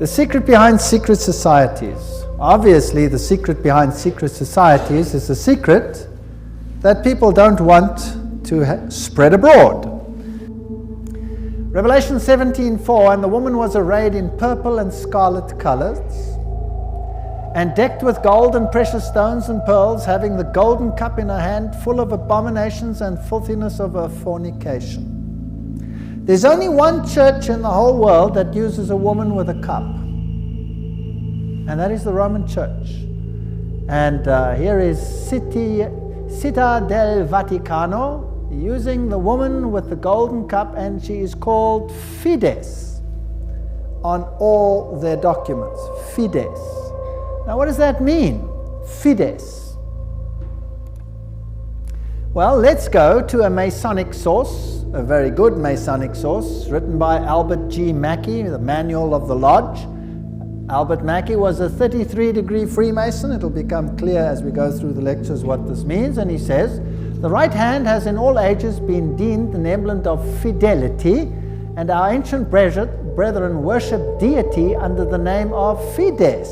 The secret behind secret societies. Obviously, the secret behind secret societies is a secret that people don't want to spread abroad. Revelation 17:4, and the woman was arrayed in purple and scarlet colors, and decked with gold and precious stones and pearls, having the golden cup in her hand, full of abominations and filthiness of her fornication. There's only one church in the whole world that uses a woman with a cup, and that is the Roman Church. And here is Città del Vaticano, using the woman with the golden cup, and she is called Fides on all their documents. Fides. Now, what does that mean? Fides. Well, let's go to a Masonic source, a very good Masonic source, written by Albert G. Mackey, the Manual of the Lodge. Albert Mackey was a 33-degree Freemason. It'll become clear as we go through the lectures what this means. And he says, the right hand has in all ages been deemed an emblem of fidelity, and our ancient brethren worship deity under the name of Fides,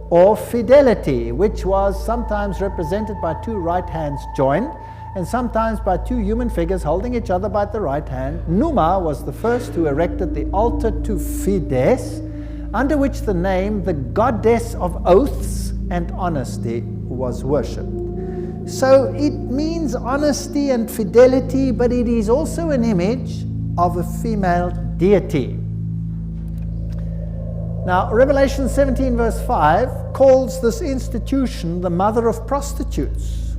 or fidelity, which was sometimes represented by two right hands joined, and sometimes by two human figures holding each other by the right hand. Numa was the first who erected the altar to Fides, under which the name, the goddess of oaths and honesty, was worshipped. So it means honesty and fidelity, but it is also an image of a female deity. Now, Revelation 17 verse 5 calls this institution the mother of prostitutes.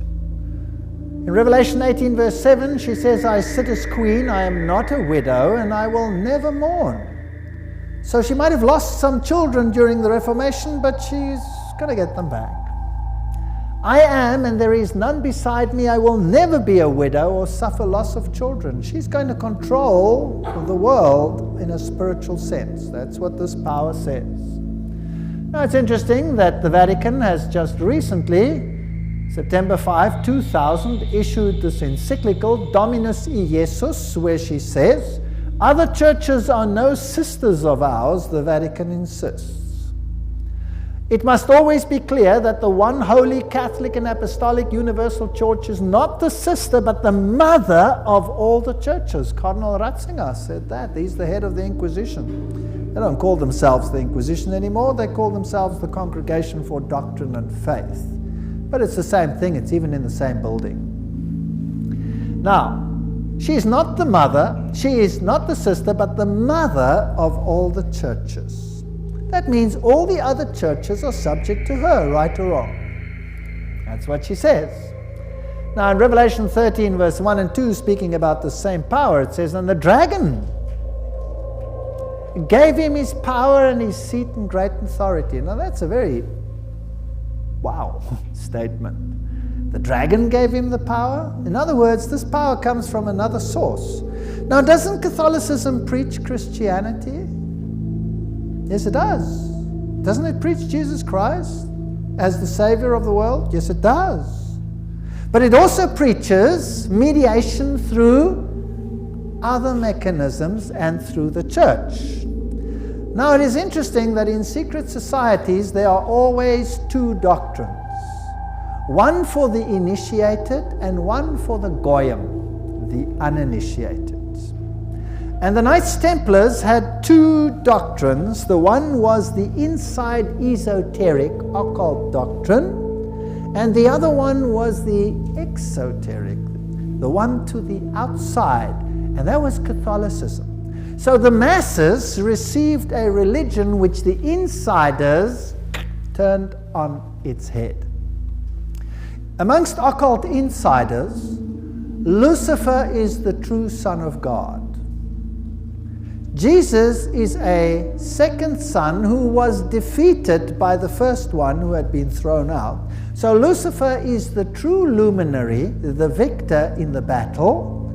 In Revelation 18 verse 7, she says, I sit as queen, I am not a widow, and I will never mourn. So she might have lost some children during the Reformation, but she's going to get them back. I am, and there is none beside me. I will never be a widow or suffer loss of children. She's going to control the world in a spiritual sense. That's what this power says. Now, it's interesting that the Vatican has just recently, September 5, 2000, issued this encyclical, Dominus Iesus, where she says, other churches are no sisters of ours, the Vatican insists. It must always be clear that the one holy Catholic and Apostolic Universal Church is not the sister, but the mother of all the churches. Cardinal Ratzinger said that. He's the head of the Inquisition. They don't call themselves the Inquisition anymore. They call themselves the Congregation for Doctrine and Faith. But it's the same thing. It's even in the same building. Now, she is not the mother, she is not the sister, but the mother of all the churches. That means all the other churches are subject to her, right or wrong. That's what she says. Now in Revelation 13 verse 1 and 2, speaking about the same power, it says, and the dragon gave him his power and his seat and great authority. Now that's a very wow statement. The dragon gave him the power. In other words, this power comes from another source. Now, doesn't Catholicism preach Christianity? Yes, it does. Doesn't it preach Jesus Christ as the Savior of the world? Yes, it does. But it also preaches mediation through other mechanisms and through the church. Now, it is interesting that in secret societies there are always two doctrines. One for the initiated and one for the goyim, the uninitiated. And the Knights Templars had two doctrines. The one was the inside esoteric occult doctrine, and the other one was the exoteric, the one to the outside, and that was Catholicism. So the masses received a religion which the insiders turned on its head. Amongst occult insiders, Lucifer is the true Son of God. Jesus is a second son who was defeated by the first one who had been thrown out. So Lucifer is the true luminary, the victor in the battle,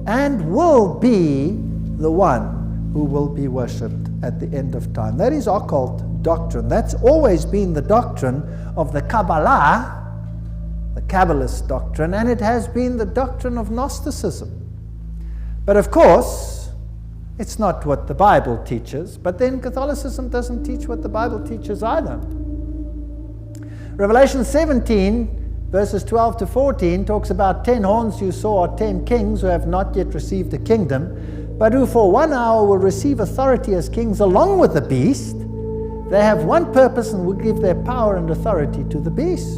and will be the one who will be worshipped at the end of time. That is occult doctrine. That's always been the doctrine of the Kabbalah, the Kabbalist doctrine, and it has been the doctrine of Gnosticism. But of course, It's not what the Bible teaches, but then Catholicism doesn't teach what the Bible teaches either. Revelation 17, verses 12 to 14, talks about 10 horns you saw are 10 kings who have not yet received the kingdom, but who for 1 hour will receive authority as kings along with the beast. They have one purpose and will give their power and authority to the beast.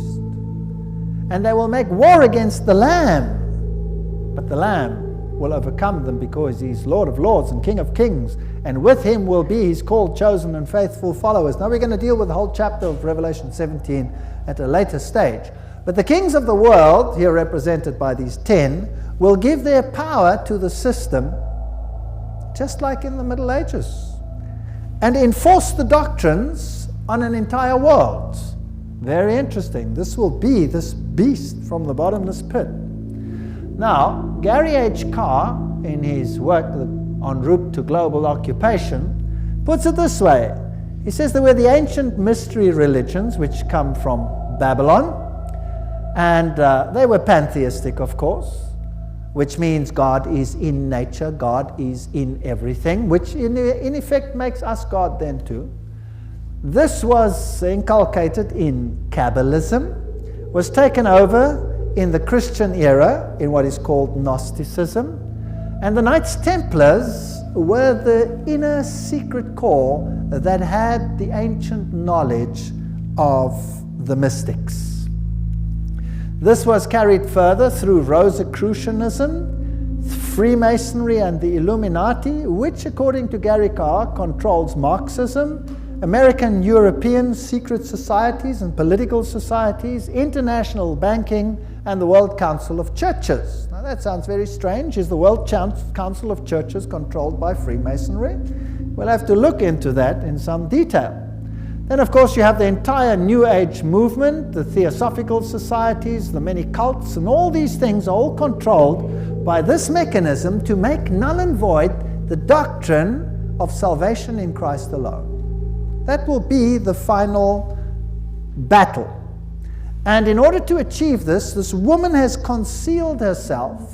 And they will make war against the Lamb, but the Lamb will overcome them because he's Lord of lords and King of kings, and with him will be his called, chosen, and faithful followers. Now we're going to deal with the whole chapter of Revelation 17 at a later stage. But the kings of the world, here represented by these 10, will give their power to the system, just like in the Middle Ages, and enforce the doctrines on an entire world. Very interesting. This will be this beast from the bottomless pit. Now, Gary H. Carr, in his work En Route to Global Occupation, puts it this way. He says there were the ancient mystery religions which come from Babylon, and they were pantheistic, of course, which means God is in nature, God is in everything, which in effect makes us God then too. This was inculcated in Kabbalism, was taken over in the Christian era in what is called Gnosticism, and the Knights Templars were the inner secret core that had the ancient knowledge of the mystics. This was carried further through Rosicrucianism, Freemasonry, and the Illuminati, which, according to Gary Carr, controls Marxism, American European secret societies and political societies, international banking, and the World Council of Churches. Now that sounds very strange. Is the World Council of Churches controlled by Freemasonry? We'll have to look into that in some detail. Then, of course, you have the entire New Age movement, the Theosophical societies, the many cults, and all these things are all controlled by this mechanism to make null and void the doctrine of salvation in Christ alone. That will be the final battle. And in order to achieve this, this woman has concealed herself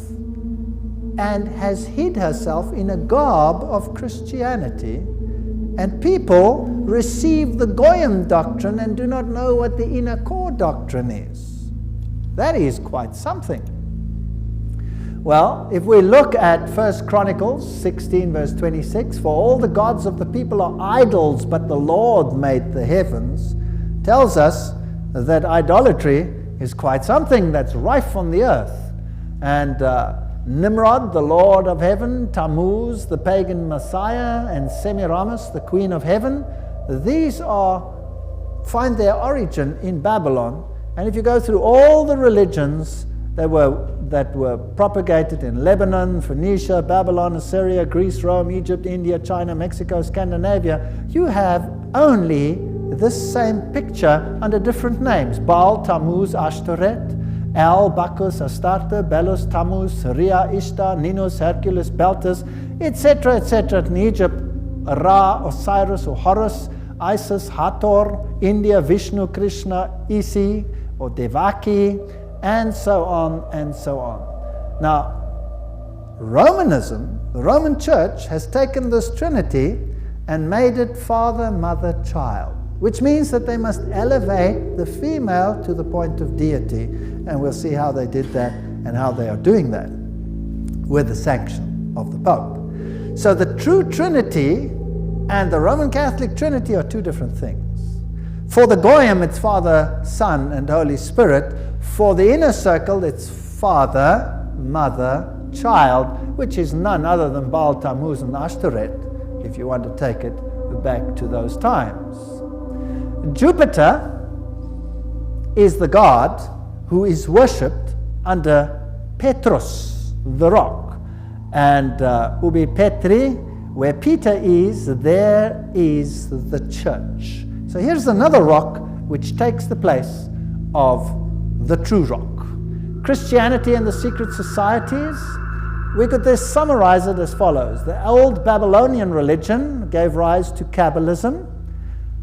and has hid herself in a garb of Christianity. And people receive the Goyim doctrine and do not know what the inner core doctrine is. That is quite something. Well, if we look at 1 Chronicles 16 verse 26, for all the gods of the people are idols, but the Lord made the heavens, tells us that idolatry is quite something that's rife on the earth. And Nimrod, the Lord of heaven, Tammuz, the pagan Messiah, and Semiramis, the Queen of heaven, these find their origin in Babylon. And if you go through all the religions that were propagated in Lebanon, Phoenicia, Babylon, Assyria, Greece, Rome, Egypt, India, China, Mexico, Scandinavia, you have only this same picture under different names. Baal, Tammuz, Ashtoreth, El, Bacchus, Astarte, Belus, Tammuz, Rhea, Ishtar, Ninus, Hercules, Beltis, etc., etc. In Egypt, Ra, Osiris or Horus, Isis, Hathor, India, Vishnu, Krishna, Isi or Devaki, and so on and so on. Now, Romanism, the Roman Church, has taken this Trinity and made it Father, Mother, Child, which means that they must elevate the female to the point of deity, and we'll see how they did that and how they are doing that with the sanction of the Pope. So the true Trinity and the Roman Catholic Trinity are two different things. For the Goyim, it's Father, Son, and Holy Spirit. For the inner circle, it's Father, Mother, Child, which is none other than Baal, Tammuz, and Ashtoreth, if you want to take it back to those times. Jupiter is the god who is worshipped under Petrus, the rock. And Ubi Petri, where Peter is, there is the church. So here's another rock which takes the place of the true rock. Christianity and the secret societies, we could just summarize it as follows. The old Babylonian religion gave rise to Kabbalism.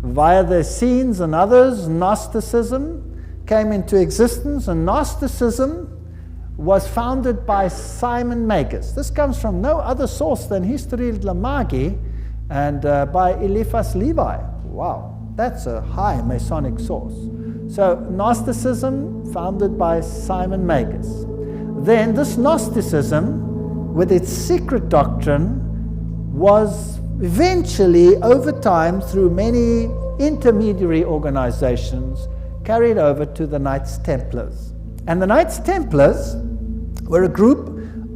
Via the Essenes and others, Gnosticism came into existence, and Gnosticism was founded by Simon Magus. This comes from no other source than History Lamagi and by Eliphas Levi. Wow, that's a high Masonic source. So Gnosticism, founded by Simon Magus. Then this Gnosticism, with its secret doctrine, was eventually, over time, through many intermediary organizations, carried over to the Knights Templars. And the Knights Templars were a group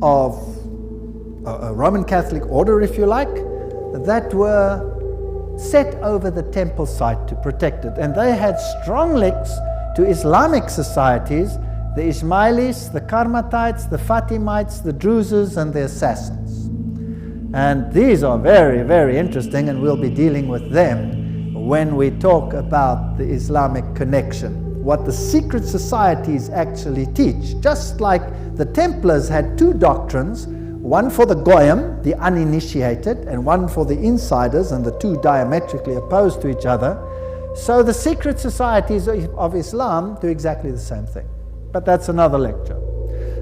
of a Roman Catholic order, if you like, that were set over the temple site to protect it. And they had strong links to Islamic societies, the Ismailis, the Karmatites, the Fatimites, the Druzes, and the Assassins. And these are very, very interesting, and we'll be dealing with them when we talk about the Islamic connection, what the secret societies actually teach. Just like the Templars had two doctrines, one for the Goyim, the uninitiated, and one for the insiders, and the two diametrically opposed to each other, so the secret societies of Islam do exactly the same thing. But that's another lecture.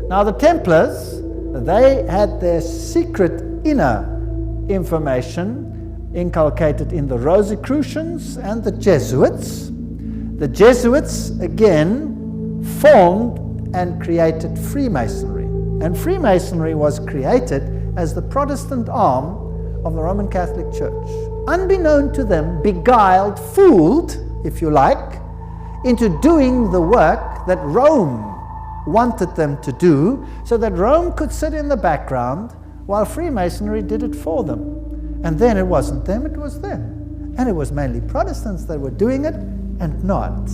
Now the Templars, they had their secret inner information inculcated in the Rosicrucians and the Jesuits. The Jesuits, again, formed and created Freemasonry. And Freemasonry was created as the Protestant arm of the Roman Catholic Church. Unbeknown to them, beguiled, fooled, if you like, into doing the work that Rome wanted them to do, so that Rome could sit in the background while Freemasonry did it for them. And then it wasn't them, it was them. And it was mainly Protestants that were doing it, and not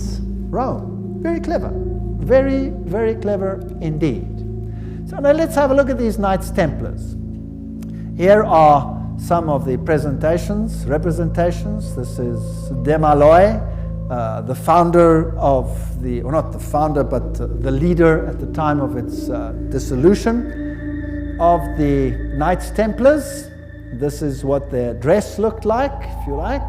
Rome. Very clever. Very, very clever indeed. So now let's have a look at these Knights Templars. Here are some of the representations. This is Desmaloy, the founder of the, or not the founder, but the leader at the time of its dissolution of the Knights Templars. This is what their dress looked like, if you like,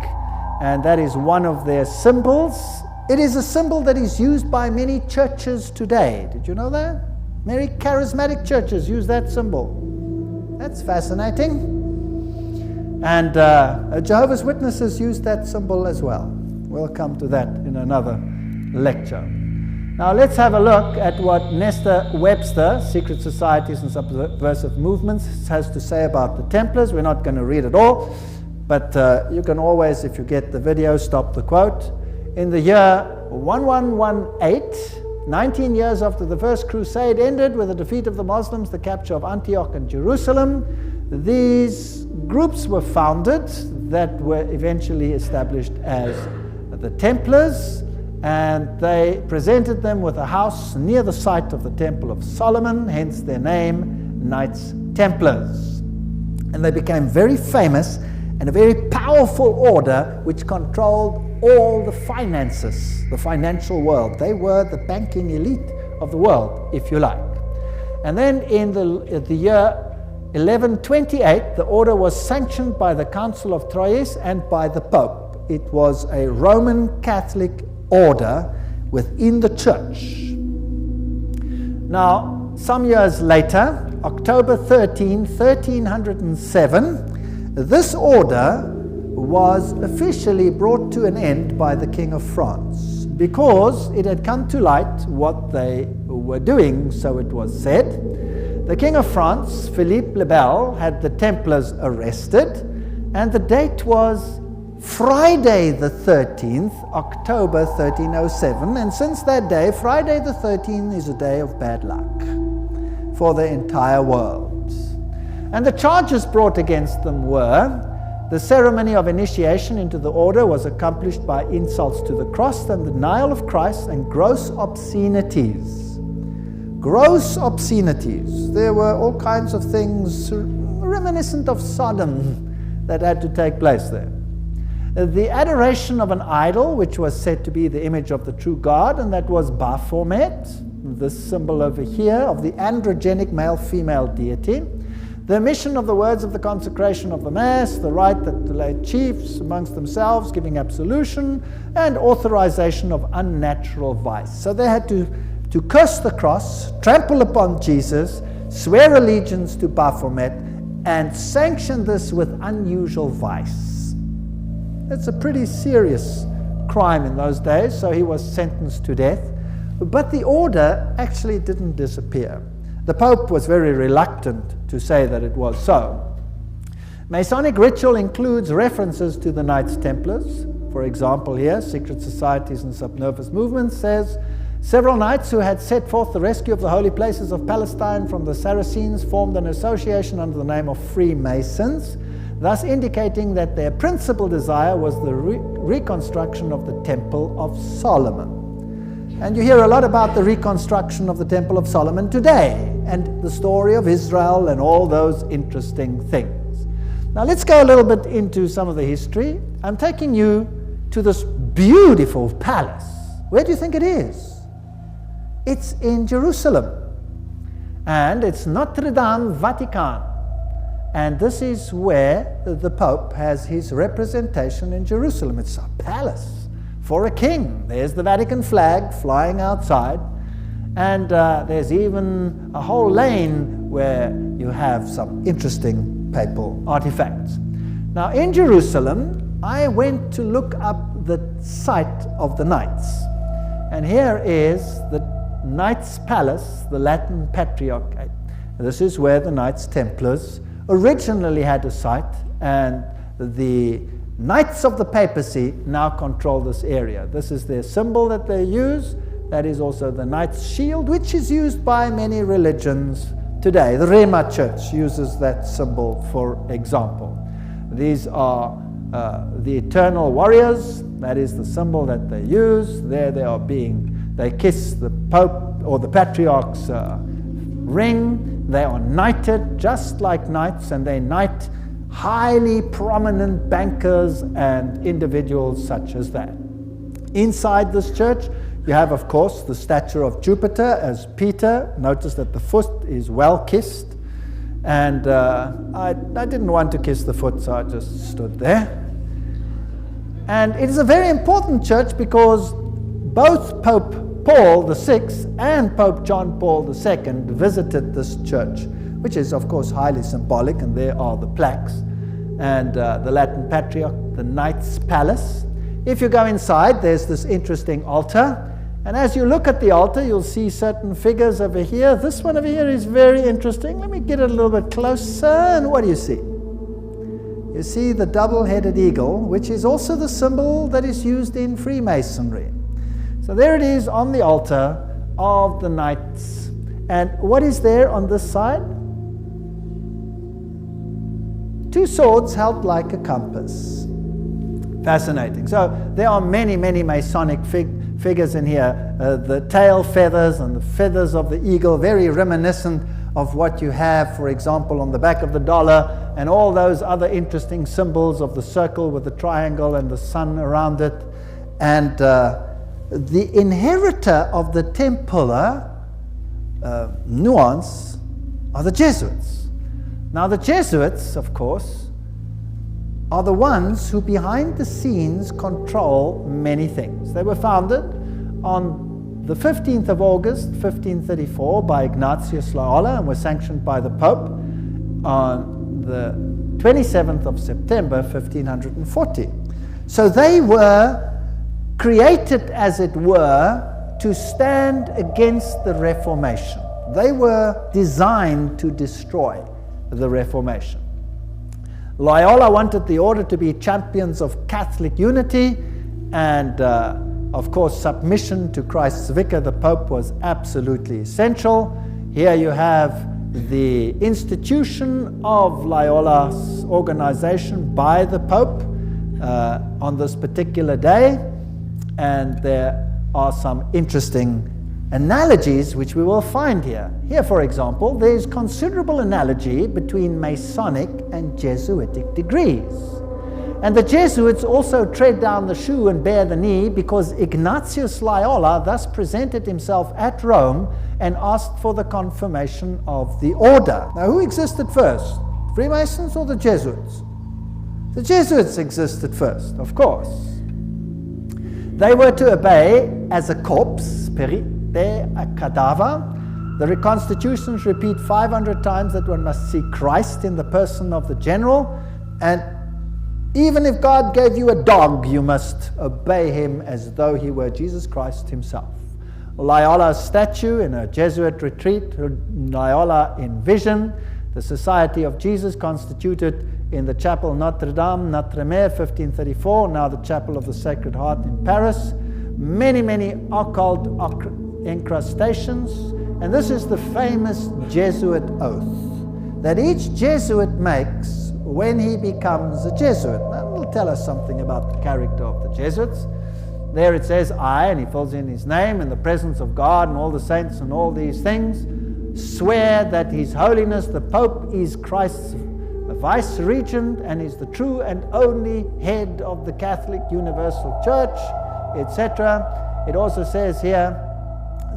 and that is one of their symbols. It is a symbol that is used by many churches today. Did you know that? Many charismatic churches use that symbol. That's fascinating. And Jehovah's Witnesses use that symbol as well. We'll come to that in another lecture. Now let's have a look at what Nestor Webster, Secret Societies and Subversive Movements, has to say about the Templars. We're not going to read it all, but you can always, if you get the video, stop the quote. In the year 1118, 19 years after the First Crusade ended with the defeat of the Muslims, the capture of Antioch and Jerusalem, these groups were founded that were eventually established as the Templars, and they presented them with a house near the site of the Temple of Solomon, hence their name, Knights Templars. And they became very famous and a very powerful order which controlled all the finances, the financial world. They were the banking elite of the world, if you like. And then in the year 1128, the order was sanctioned by the Council of Troyes and by the Pope. It was a Roman Catholic order within the church. Now, some years later, October 13, 1307, this order was officially brought to an end by the King of France because it had come to light what they were doing, so it was said. The King of France, Philippe le Bel, had the Templars arrested, and the date was Friday the 13th, October 1307, and since that day, Friday the 13th is a day of bad luck for the entire world. And the charges brought against them were: the ceremony of initiation into the order was accomplished by insults to the cross and the denial of Christ and gross obscenities. Gross obscenities. There were all kinds of things reminiscent of Sodom that had to take place there. The adoration of an idol, which was said to be the image of the true God, and that was Baphomet, this symbol over here of the androgenic male-female deity. The omission of the words of the consecration of the Mass, the right that the lay chiefs amongst themselves giving absolution, and authorization of unnatural vice. So they had to to curse the cross, trample upon Jesus, swear allegiance to Baphomet, and sanction this with unusual vice. That's a pretty serious crime in those days, so he was sentenced to death. But the order actually didn't disappear. The Pope was very reluctant to say that it was so. Masonic ritual includes references to the Knights Templars. For example, here, Secret Societies and Subnervous Movements says, several knights who had set forth the rescue of the holy places of Palestine from the Saracens formed an association under the name of Freemasons, thus indicating that their principal desire was the reconstruction of the Temple of Solomon. And you hear a lot about the reconstruction of the Temple of Solomon today, and the story of Israel and all those interesting things. Now let's go a little bit into some of the history. I'm taking you to this beautiful palace. Where do you think it is? It's in Jerusalem. And it's Notre Dame Vatican. And this is where the Pope has his representation in Jerusalem. It's a palace for a king. There's the Vatican flag flying outside. And there's even a whole lane where you have some interesting papal artifacts. Now in Jerusalem, I went to look up the site of the Knights. And here is the Knights Palace, the Latin Patriarchate. This is where the Knights Templars originally had a site, and the Knights of the Papacy now control this area. This is their symbol that they use. That is also the Knight's shield, which is used by many religions today. The Rema Church uses that symbol, for example. These are the eternal warriors. That is the symbol that they use. There they kiss the Pope or the Patriarch's ring. They are knighted just like knights, and they knight highly prominent bankers and individuals such as that. Inside this church, you have, of course, the statue of Jupiter as Peter. Notice that the foot is well kissed. And I didn't want to kiss the foot, so I just stood there. And it is a very important church because both Pope Paul VI and Pope John Paul II visited this church, which is, of course, highly symbolic, and there are the plaques. And the Latin Patriarch, the Knights Palace. If you go inside, there's this interesting altar. And as you look at the altar, you'll see certain figures over here. This one over here is very interesting. Let me get it a little bit closer. And what do you see? You see the double-headed eagle, which is also the symbol that is used in Freemasonry. So there it is on the altar of the Knights. And what is there on this side? Two swords held like a compass. Fascinating. So there are many, many Masonic figures in here. The tail feathers and the feathers of the eagle, very reminiscent of what you have, for example, on the back of the dollar, and all those other interesting symbols of the circle with the triangle and the sun around it. And the inheritor of the Templar nuance are the Jesuits. Now the Jesuits, of course, are the ones who behind the scenes control many things. They were founded on the 15th of August, 1534 by Ignatius Loyola and were sanctioned by the Pope on the 27th of September, 1540. So they were created, as it were, to stand against the Reformation. They were designed to destroy the Reformation. Loyola wanted the order to be champions of Catholic unity, and of course submission to Christ's vicar, the Pope, was absolutely essential. Here you have the institution of Loyola's organization by the Pope on this particular day, and there are some interesting analogies which we will find here. Here, for example, there is considerable analogy between Masonic and Jesuitic degrees. And the Jesuits also tread down the shoe and bear the knee because Ignatius Loyola thus presented himself at Rome and asked for the confirmation of the order. Now, who existed first? Freemasons or the Jesuits? The Jesuits existed first, of course. They were to obey as a corps, there a cadaver. The reconstitutions repeat 500 times that one must see Christ in the person of the general, and even if God gave you a dog, you must obey him as though he were Jesus Christ himself. Loyola's statue in a Jesuit retreat, Loyola in vision, the Society of Jesus constituted in the Chapel Notre Dame, Notre-Dame, 1534, now the Chapel of the Sacred Heart in Paris. Many, many occult incrustations, and this is the famous Jesuit oath that each Jesuit makes when he becomes a Jesuit. That will tell us something about the character of the Jesuits. There it says, I, and he fills in his name, in the presence of God and all the saints and all these things, swear that His Holiness the Pope is Christ's vice-regent and is the true and only head of the Catholic Universal Church, etc. It also says here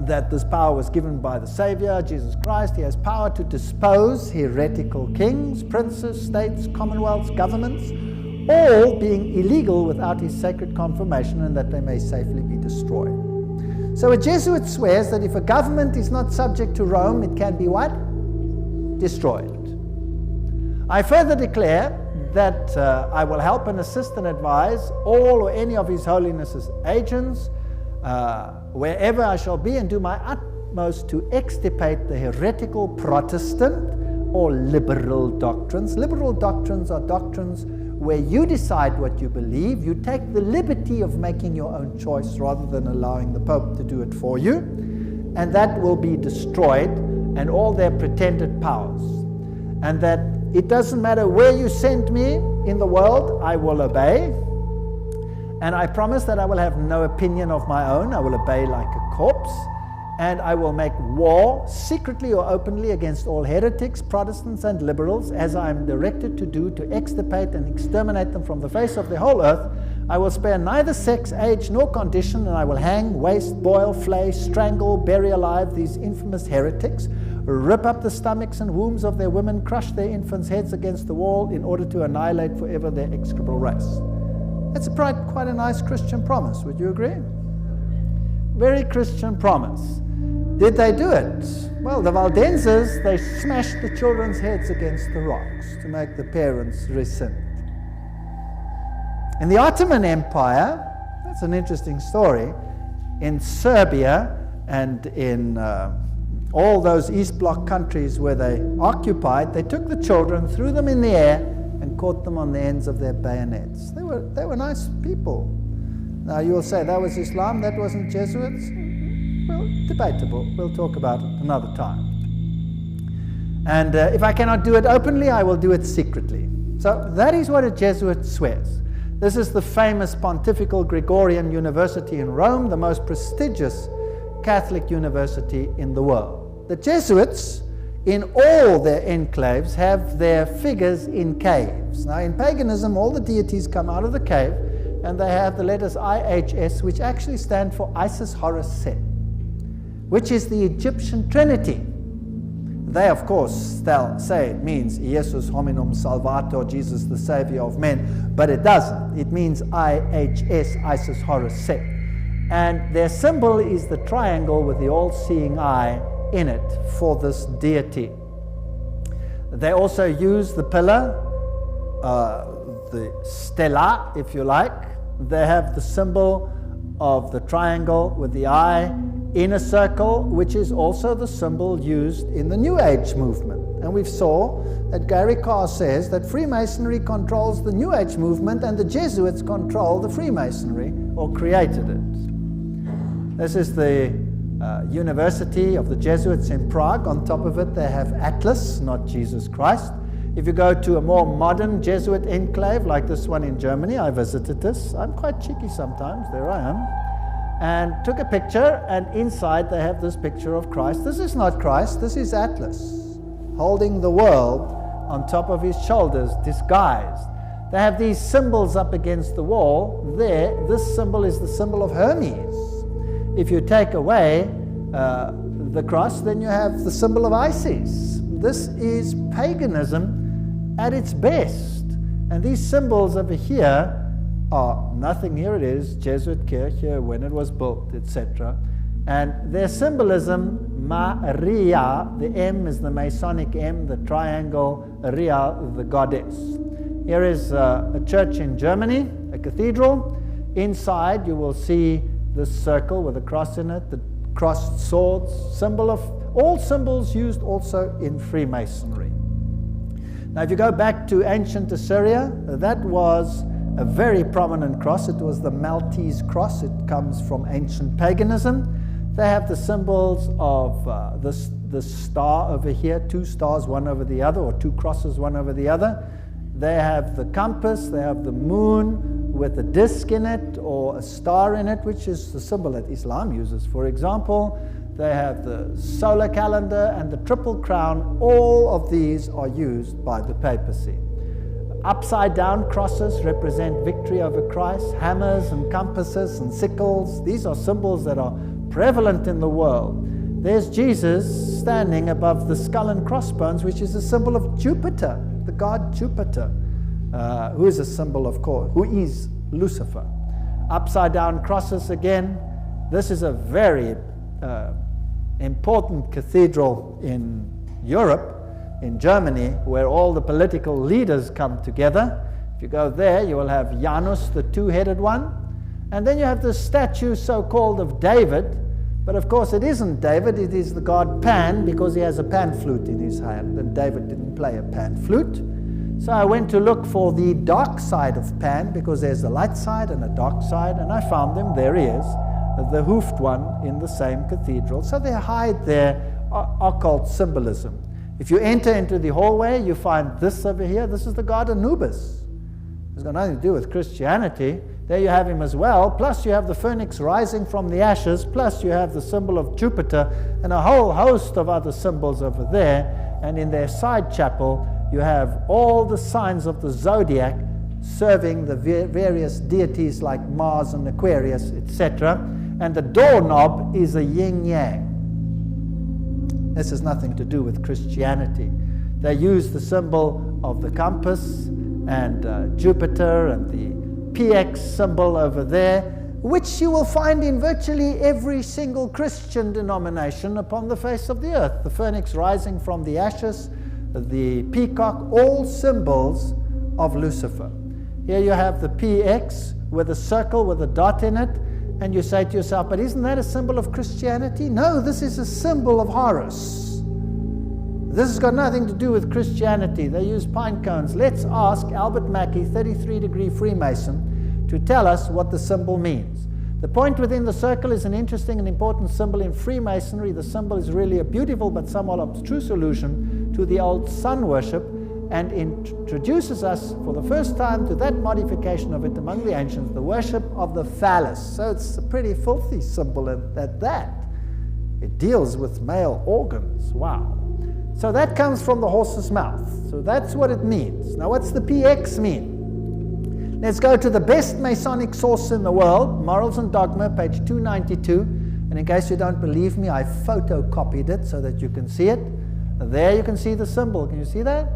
that this power was given by the Savior, Jesus Christ. He has power to dispose heretical kings, princes, states, commonwealths, governments, all being illegal without his sacred confirmation, and that they may safely be destroyed. So a Jesuit swears that if a government is not subject to Rome, it can be what? Destroyed. I further declare that I will help and assist and advise all or any of His Holiness's agents wherever I shall be, and do my utmost to extirpate the heretical Protestant or liberal doctrines. Liberal doctrines are doctrines where you decide what you believe. You take the liberty of making your own choice rather than allowing the Pope to do it for you. And that will be destroyed, and all their pretended powers. And that it doesn't matter where you send me in the world, I will obey. And I promise that I will have no opinion of my own. I will obey like a corpse. And I will make war, secretly or openly, against all heretics, Protestants, and liberals, as I am directed to do, to extirpate and exterminate them from the face of the whole earth. I will spare neither sex, age, nor condition, and I will hang, waste, boil, flay, strangle, bury alive these infamous heretics, rip up the stomachs and wombs of their women, crush their infants' heads against the wall in order to annihilate forever their execrable race. That's quite a nice Christian promise, would you agree? Very Christian promise. Did they do it? Well, the Waldenses, they smashed the children's heads against the rocks to make the parents resent. In the Ottoman Empire, that's an interesting story, in Serbia and in all those East Bloc countries where they occupied, they took the children, threw them in the air, and caught them on the ends of their bayonets. They were nice people. Now you will say that was Islam, that wasn't Jesuits. Well, debatable. We'll talk about it another time. And if I cannot do it openly, I will do it secretly. So that is what a Jesuit swears. This is the famous Pontifical Gregorian University in Rome, the most prestigious Catholic university in the world. The Jesuits, in all their enclaves, have their figures in caves. Now, in paganism, all the deities come out of the cave, and they have the letters IHS, which actually stand for Isis, Horus, Set, which is the Egyptian Trinity. They, of course, say it means Jesus hominum salvator, Jesus the Savior of men, but it doesn't. It means IHS, Isis, Horus, Set. And their symbol is the triangle with the all-seeing eye in it for this deity. They also use the pillar, the stela, if you like. They have the symbol of the triangle with the eye in a circle, which is also the symbol used in the New Age movement. And we saw that Gary Carr says that Freemasonry controls the New Age movement and the Jesuits control the Freemasonry, or created it. This is the University of the Jesuits in Prague. On top of it they have Atlas, not Jesus Christ. If you go to a more modern Jesuit enclave like this one in Germany, I visited this. I'm quite cheeky sometimes, there I am. And took a picture, and inside they have this picture of Christ. This is not Christ, this is Atlas, holding the world on top of his shoulders, disguised. They have these symbols up against the wall. There, this symbol is the symbol of Hermes. If you take away the cross, then you have the symbol of Isis. This is paganism at its best. And these symbols over here are nothing. Here it is, Jesuit Kirche, when it was built, etc. And their symbolism, Maria, the M is the Masonic M, the triangle, Ria, the goddess. Here is a church in Germany, a cathedral. Inside you will see this circle with a cross in it, the crossed swords, symbol of all symbols used also in Freemasonry. Now if you go back to ancient Assyria, that was a very prominent cross. It was the Maltese cross. It comes from ancient paganism. They have the symbols of the star over here, two stars one over the other, or two crosses one over the other. They have the compass, they have the moon with a disc in it or a star in it, which is the symbol that Islam uses, for example. They have the solar calendar and the triple crown. All of these are used by the papacy. Upside down crosses represent victory over Christ. Hammers and compasses and sickles, these are symbols that are prevalent in the world. There's Jesus standing above the skull and crossbones, which is a symbol of Jupiter, the god Jupiter, who is a symbol, of course, who is Lucifer. Upside down crosses again. This is a very important cathedral in Europe, in Germany, where all the political leaders come together. If you go there, you will have Janus, the two-headed one, and then you have the statue so-called of David, but of course it isn't David, it is the god Pan, because he has a pan flute in his hand, and David didn't play a pan flute. So I went to look for the dark side of Pan, because there's a light side and a dark side, and I found him. There he is, the hoofed one in the same cathedral. So they hide their occult symbolism. If you enter into the hallway, you find this over here. This is the god Anubis. It's got nothing to do with Christianity. There you have him as well. Plus you have the phoenix rising from the ashes. Plus you have the symbol of Jupiter and a whole host of other symbols over there. And in their side chapel, you have all the signs of the zodiac serving the various deities like Mars and Aquarius, etc. And the doorknob is a yin-yang. This has nothing to do with Christianity. They use the symbol of the compass and Jupiter and the PX symbol over there, which you will find in virtually every single Christian denomination upon the face of the earth. The phoenix rising from the ashes, the peacock, all symbols of Lucifer. Here you have the PX with a circle with a dot in it, and you say to yourself, but isn't that a symbol of Christianity? No, this is a symbol of Horus. This has got nothing to do with Christianity. They use pine cones. Let's ask Albert Mackey, 33-degree Freemason, to tell us what the symbol means. The point within the circle is an interesting and important symbol in Freemasonry. The symbol is really a beautiful but somewhat abstruse allusion to the old sun worship, and introduces us for the first time to that modification of it among the ancients, the worship of the phallus. So it's a pretty filthy symbol at that. It deals with male organs. Wow. So that comes from the horse's mouth. So that's what it means. Now what's the PX mean? Let's go to the best Masonic source in the world, Morals and Dogma, page 292. And in case you don't believe me, I photocopied it so that you can see it. There you can see the symbol. Can you see that?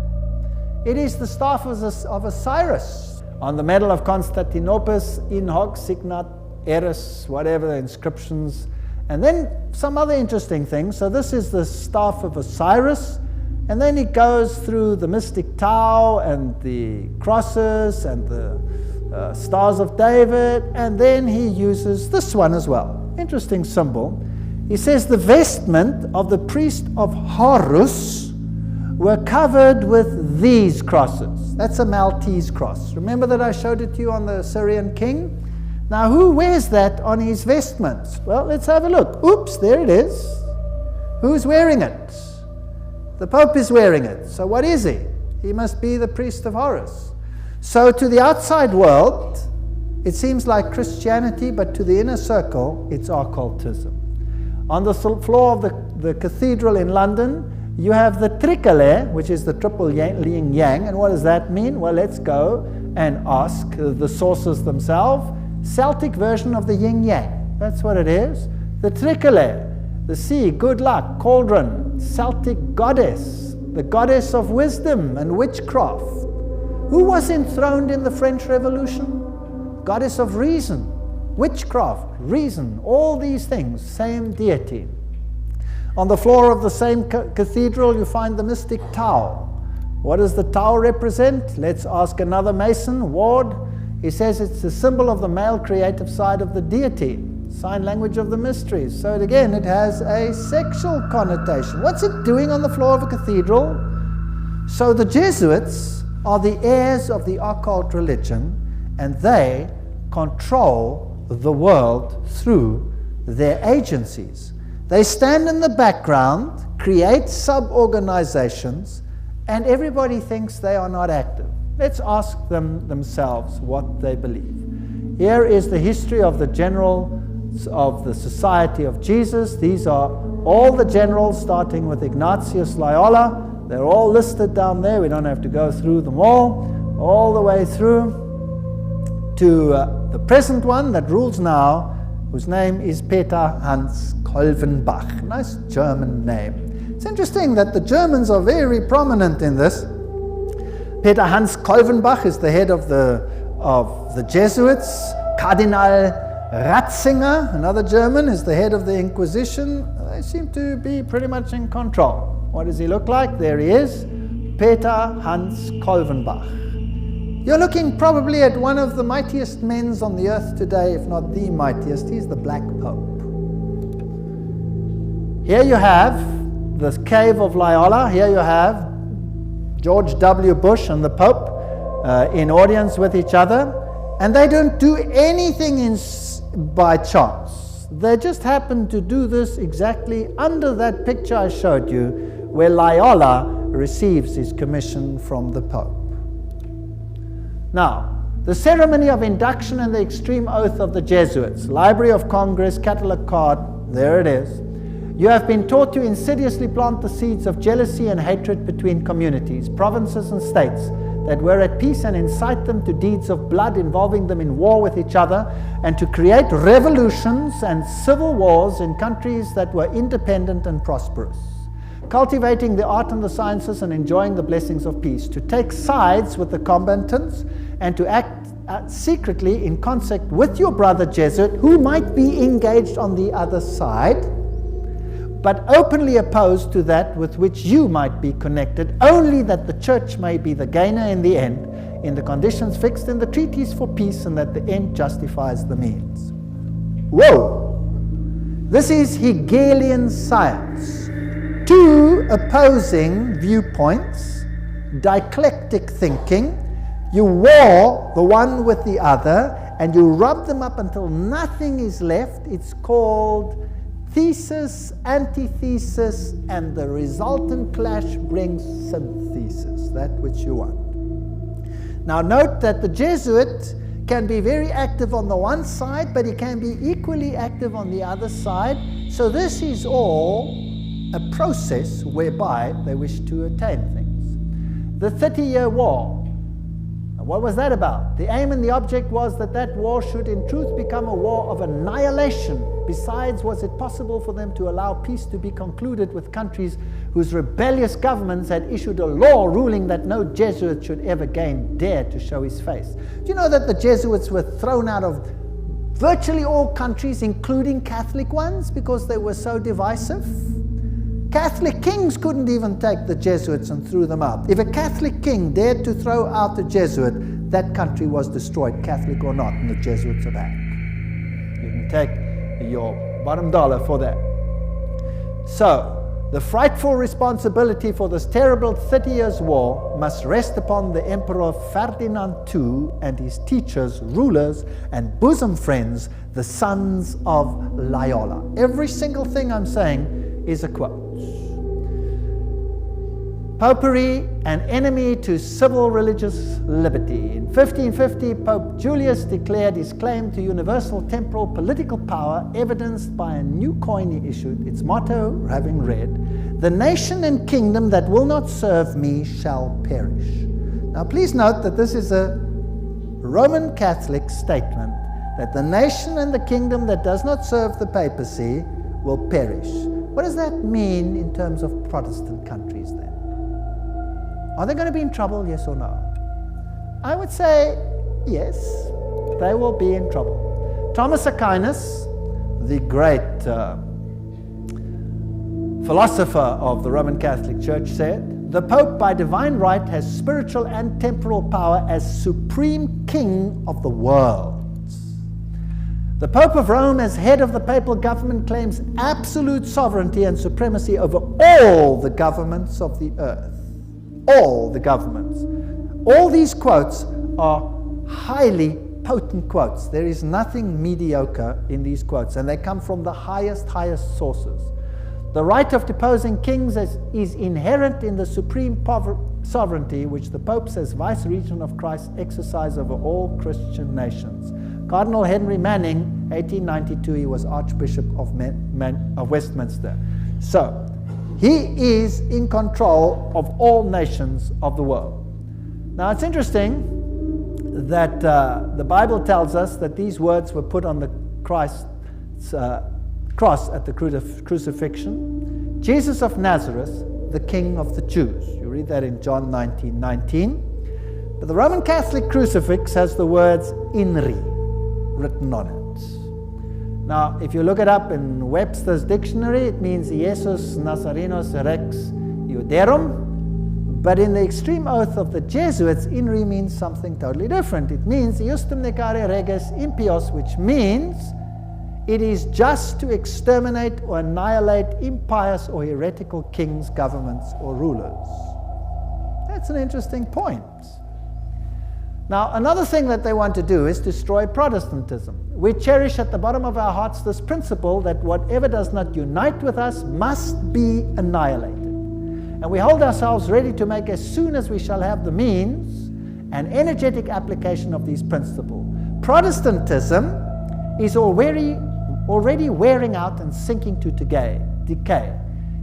It is the staff of Osiris. On the medal of Constantinople, in hoc signat eris, whatever the inscriptions. And then some other interesting things. So this is the staff of Osiris. And then it goes through the mystic Tau and the crosses and the stars of David. And then he uses this one as well. Interesting symbol. He says the vestment of the priest of Horus were covered with these crosses. That's a Maltese cross. Remember that I showed it to you on the Syrian king? Now who wears that on his vestments? Well, let's have a look. Oops, there it is. Who's wearing it? The Pope is wearing it. So what is he? He must be the priest of Horus. So to the outside world, it seems like Christianity, but to the inner circle, it's occultism. On the floor of the cathedral in London, you have the tricolour, which is the triple yin-yang. And what does that mean? Well, let's go and ask the sources themselves. Celtic version of the yin-yang. That's what it is. The tricolour, the sea, good luck, cauldron, Celtic goddess, the goddess of wisdom and witchcraft. Who was enthroned in the French Revolution? Goddess of reason, witchcraft, reason, all these things, same deity. On the floor of the same cathedral, you find the mystic Tau. What does the Tau represent? Let's ask another Mason, Ward. He says it's the symbol of the male creative side of the deity, sign language of the mysteries. So again, it has a sexual connotation. What's it doing on the floor of a cathedral? So the Jesuits are the heirs of the occult religion, and they control the world through their agencies. They stand in the background, create sub-organizations, and everybody thinks they are not active. Let's ask them themselves what they believe. Here is the history of the generals of the Society of Jesus. These are all the generals, starting with Ignatius Loyola. They're all listed down there. We don't have to go through them all the way through to the present one that rules now, whose name is Peter Hans Kolvenbach. Nice German name. It's interesting that the Germans are very prominent in this. Peter Hans Kolvenbach is the head of the Jesuits. Cardinal Ratzinger, another German, is the head of the Inquisition. They seem to be pretty much in control. What does he look like? There he is, Peter Hans Kolvenbach. You're looking probably at one of the mightiest men on the earth today, if not the mightiest. He's the Black Pope. Here you have the cave of Loyola. Here you have George W. Bush and the Pope in audience with each other, and they don't do anything by chance. They just happen to do this exactly under that picture I showed you, where Loyola receives his commission from the Pope. Now, the ceremony of induction and the extreme oath of the Jesuits, Library of Congress, catalog card, there it is. You have been taught to insidiously plant the seeds of jealousy and hatred between communities, provinces and states that were at peace, and incite them to deeds of blood involving them in war with each other, and to create revolutions and civil wars in countries that were independent and prosperous, cultivating the art and the sciences and enjoying the blessings of peace, to take sides with the combatants and to act secretly in concert with your brother Jesuit, who might be engaged on the other side, but openly opposed to that with which you might be connected, only that the church may be the gainer in the end, in the conditions fixed in the treaties for peace, and that the end justifies the means. Whoa! This is Hegelian science. Two opposing viewpoints, dialectic thinking. You war the one with the other, and you rub them up until nothing is left. It's called thesis, antithesis, and the resultant clash brings synthesis, that which you want. Now note that the Jesuit can be very active on the one side, but he can be equally active on the other side. So this is all a process whereby they wish to attain things. The 30-Year War. And what was that about? The aim and the object was that that war should in truth become a war of annihilation. Besides, was it possible for them to allow peace to be concluded with countries whose rebellious governments had issued a law ruling that no Jesuit should ever again dare to show his face? Do you know that the Jesuits were thrown out of virtually all countries, including Catholic ones, because they were so divisive? Catholic kings couldn't even take the Jesuits and threw them out. If a Catholic king dared to throw out a Jesuit, that country was destroyed, Catholic or not, and the Jesuits are back. You can take your bottom dollar for that. So, the frightful responsibility for this terrible 30 Years' War must rest upon the Emperor Ferdinand II and his teachers, rulers, and bosom friends, the sons of Loyola. Every single thing I'm saying is a quote. Popery, an enemy to civil religious liberty. In 1550, Pope Julius declared his claim to universal temporal political power, evidenced by a new coin he issued, its motto having read, "The nation and kingdom that will not serve me shall perish." Now please note that this is a Roman Catholic statement, that the nation and the kingdom that does not serve the papacy will perish. What does that mean in terms of Protestant countries then? Are they going to be in trouble, yes or no? I would say yes, they will be in trouble. Thomas Aquinas, the great philosopher of the Roman Catholic Church, said, "The Pope by divine right has spiritual and temporal power as supreme king of the world. The Pope of Rome, as head of the papal government, claims absolute sovereignty and supremacy over all the governments of the earth." All the governments. All these quotes are highly potent quotes. There is nothing mediocre in these quotes, and they come from the highest sources. The right of deposing kings is inherent in the supreme sovereignty which the popes as vice-regent of Christ exercise over all Christian nations. Cardinal Henry Manning, 1892, he was Archbishop of Westminster. So, he is in control of all nations of the world. Now, it's interesting that the Bible tells us that these words were put on the Christ's cross at the crucifixion. Jesus of Nazareth, the King of the Jews. You read that in John 19:19. But the Roman Catholic crucifix has the words "INRI" written on it. Now, if you look it up in Webster's dictionary, it means Jesus Nazarenos Rex Iuderum. But in the extreme oath of the Jesuits, "INRI" means something totally different. It means "Iustum necare reges impios," which means it is just to exterminate or annihilate impious or heretical kings, governments, or rulers. That's an interesting point. Now, another thing that they want to do is destroy Protestantism. We cherish at the bottom of our hearts this principle that whatever does not unite with us must be annihilated. And we hold ourselves ready to make, as soon as we shall have the means, an energetic application of these principles. Protestantism is already wearing out and sinking to decay.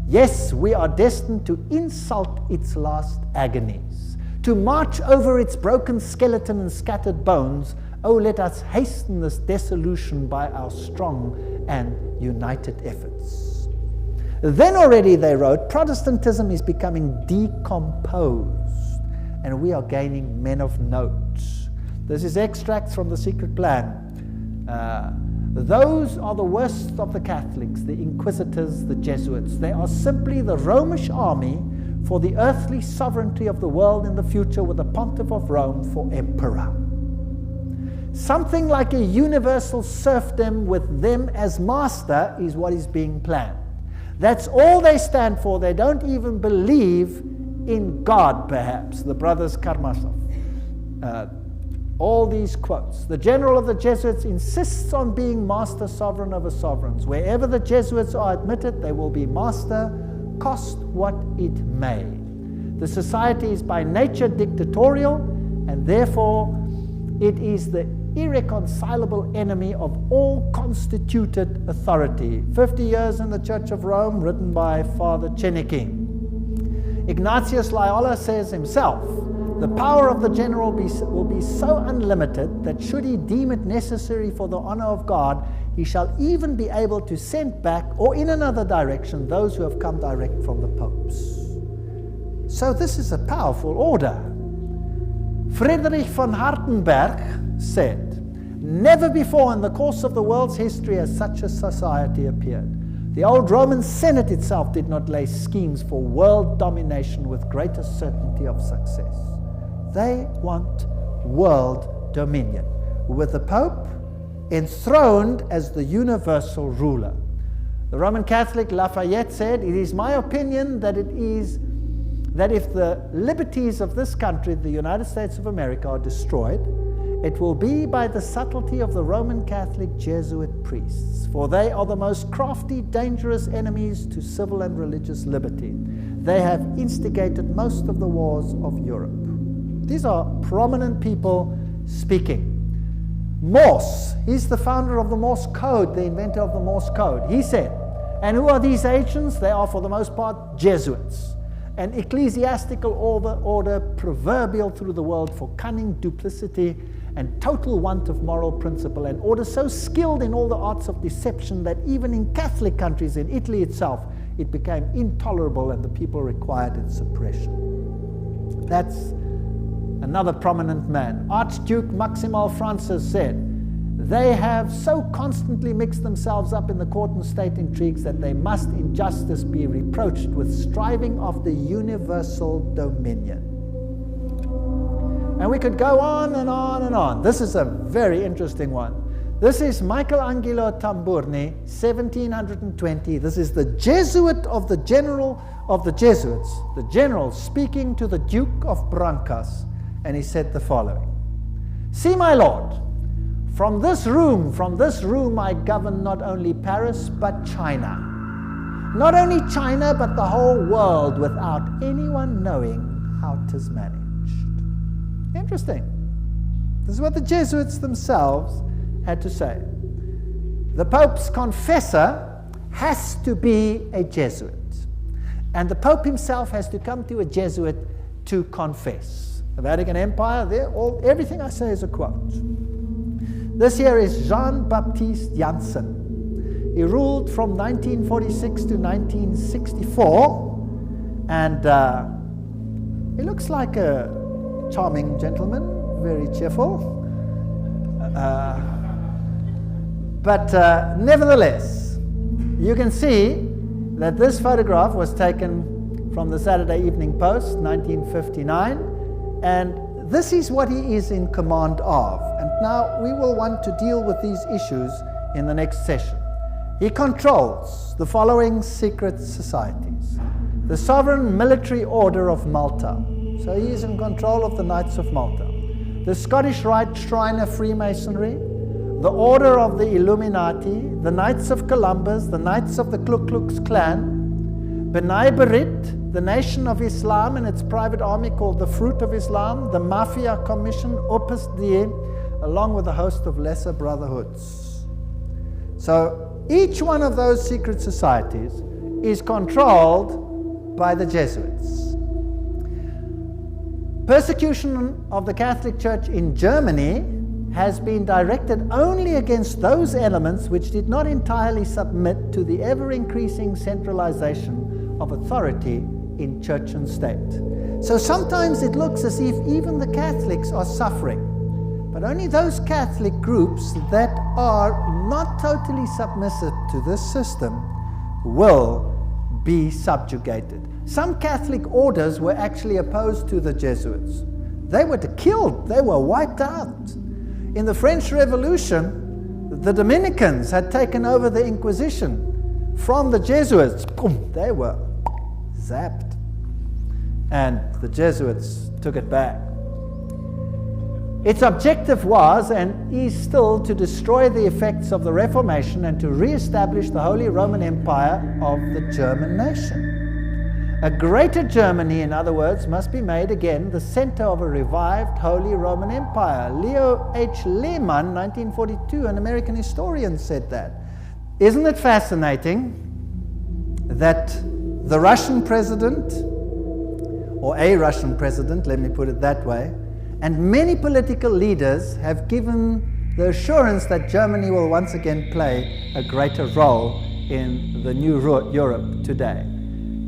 Yes, we are destined to insult its last agonies, to march over its broken skeleton and scattered bones. Oh, let us hasten this dissolution by our strong and united efforts. Then already, they wrote, Protestantism is becoming decomposed, and we are gaining men of note. This is extracts from The Secret Plan. Those are the worst of the Catholics, the Inquisitors, the Jesuits. They are simply the Romish army for the earthly sovereignty of the world in the future, with the Pontiff of Rome for emperor. Something like a universal serfdom with them as master is what is being planned. That's all they stand for. They don't even believe in God, perhaps, the brothers Karamazov. All these quotes. The general of the Jesuits insists on being master sovereign over sovereigns. Wherever the Jesuits are admitted, they will be master, cost what it may. The society is by nature dictatorial, and therefore it is the irreconcilable enemy of all constituted authority. 50 Years in the Church of Rome, written by Father Chenikin. Ignatius Loyola says himself, the power of the general will be so unlimited that should he deem it necessary for the honor of God, he shall even be able to send back, or in another direction, those who have come direct from the popes. So this is a powerful order. Friedrich von Hartenberg said, never before in the course of the world's history has such a society appeared. The old Roman Senate itself did not lay schemes for world domination with greater certainty of success. They want world dominion, with the Pope enthroned as the universal ruler. The Roman Catholic Lafayette said, it is my opinion that if the liberties of this country, the United States of America, are destroyed, it will be by the subtlety of the Roman Catholic Jesuit priests, for they are the most crafty, dangerous enemies to civil and religious liberty. They have instigated most of the wars of Europe. These are prominent people speaking. Morse, he's the founder of the Morse code, the inventor of the Morse code. He said, and who are these agents? They are for the most part Jesuits, an ecclesiastical order proverbial through the world for cunning, duplicity, and total want of moral principle, an order so skilled in all the arts of deception that even in Catholic countries, in Italy itself, it became intolerable and the people required its suppression. That's another prominent man. Archduke Maximal Francis said, They have so constantly mixed themselves up in the court and state intrigues that they must in justice be reproached with striving after universal dominion. And we could go on and on and on. This is a very interesting one. This is Michelangelo Tamburni, 1720. This is the Jesuit of the general of the Jesuits, the general speaking to the Duke of Brancas, and he said the following: "See, my lord, from this room I govern not only Paris but China. Not only China but the whole world without anyone knowing how 'tis managed." Interesting. This is what the Jesuits themselves had to say. The Pope's confessor has to be a Jesuit. And the Pope himself has to come to a Jesuit to confess. The Vatican Empire, everything I say is a quote. This here is Jean-Baptiste Janssen. He ruled from 1946 to 1964. And he looks like a charming gentleman, very cheerful. But nevertheless, you can see that this photograph was taken from the Saturday Evening Post, 1959, and this is what he is in command of. And now we will want to deal with these issues in the next session. He controls the following secret societies: the Sovereign Military Order of Malta, so he is in control of the Knights of Malta; the Scottish Rite Shrine of Freemasonry; the Order of the Illuminati; the Knights of Columbus; the Knights of the Ku Klux Klan; B'nai B'rith, the Nation of Islam and its private army called the Fruit of Islam; the Mafia Commission, Opus Dei, along with a host of lesser brotherhoods. So each one of those secret societies is controlled by the Jesuits. Persecution of the Catholic Church in Germany has been directed only against those elements which did not entirely submit to the ever-increasing centralization of authority in church and state. So sometimes it looks as if even the Catholics are suffering, but only those Catholic groups that are not totally submissive to this system will be subjugated. Some Catholic orders were actually opposed to the Jesuits. They were killed, they were wiped out. In the French Revolution, the Dominicans had taken over the Inquisition from the Jesuits. They were zapped. And the Jesuits took it back. Its objective was, and is still, to destroy the effects of the Reformation and to re-establish the Holy Roman Empire of the German nation. A greater Germany, in other words, must be made again the center of a revived Holy Roman Empire. Leo H. Lehman, 1942, an American historian, said that. Isn't it fascinating that the Russian president, or a Russian president, let me put it that way, and many political leaders have given the assurance that Germany will once again play a greater role in the new Europe today.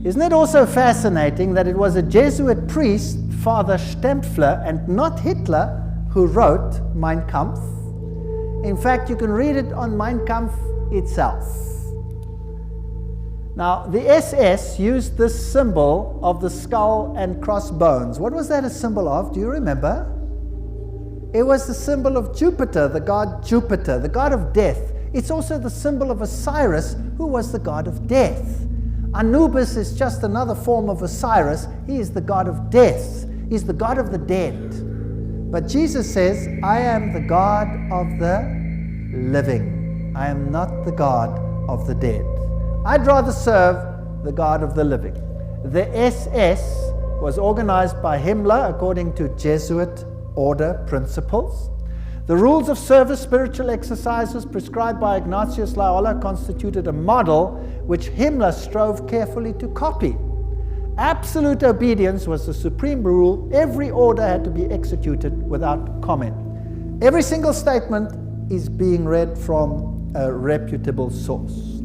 Isn't it also fascinating that it was a Jesuit priest, Father Stempfler, and not Hitler, who wrote Mein Kampf? In fact, you can read it on Mein Kampf itself. Now, the SS used this symbol of the skull and crossbones. What was that a symbol of? Do you remember? It was the symbol of Jupiter, the god Jupiter, the god of death. It's also the symbol of Osiris, who was the god of death. Anubis is just another form of Osiris. He is the god of death. He's the god of the dead. But Jesus says, I am the God of the living. I am not the God of the dead. I'd rather serve the God of the living. The SS was organized by Himmler according to Jesuit order principles. The rules of service, spiritual exercises prescribed by Ignatius Loyola constituted a model which Himmler strove carefully to copy. Absolute obedience was the supreme rule. Every order had to be executed without comment. Every single statement is being read from a reputable source.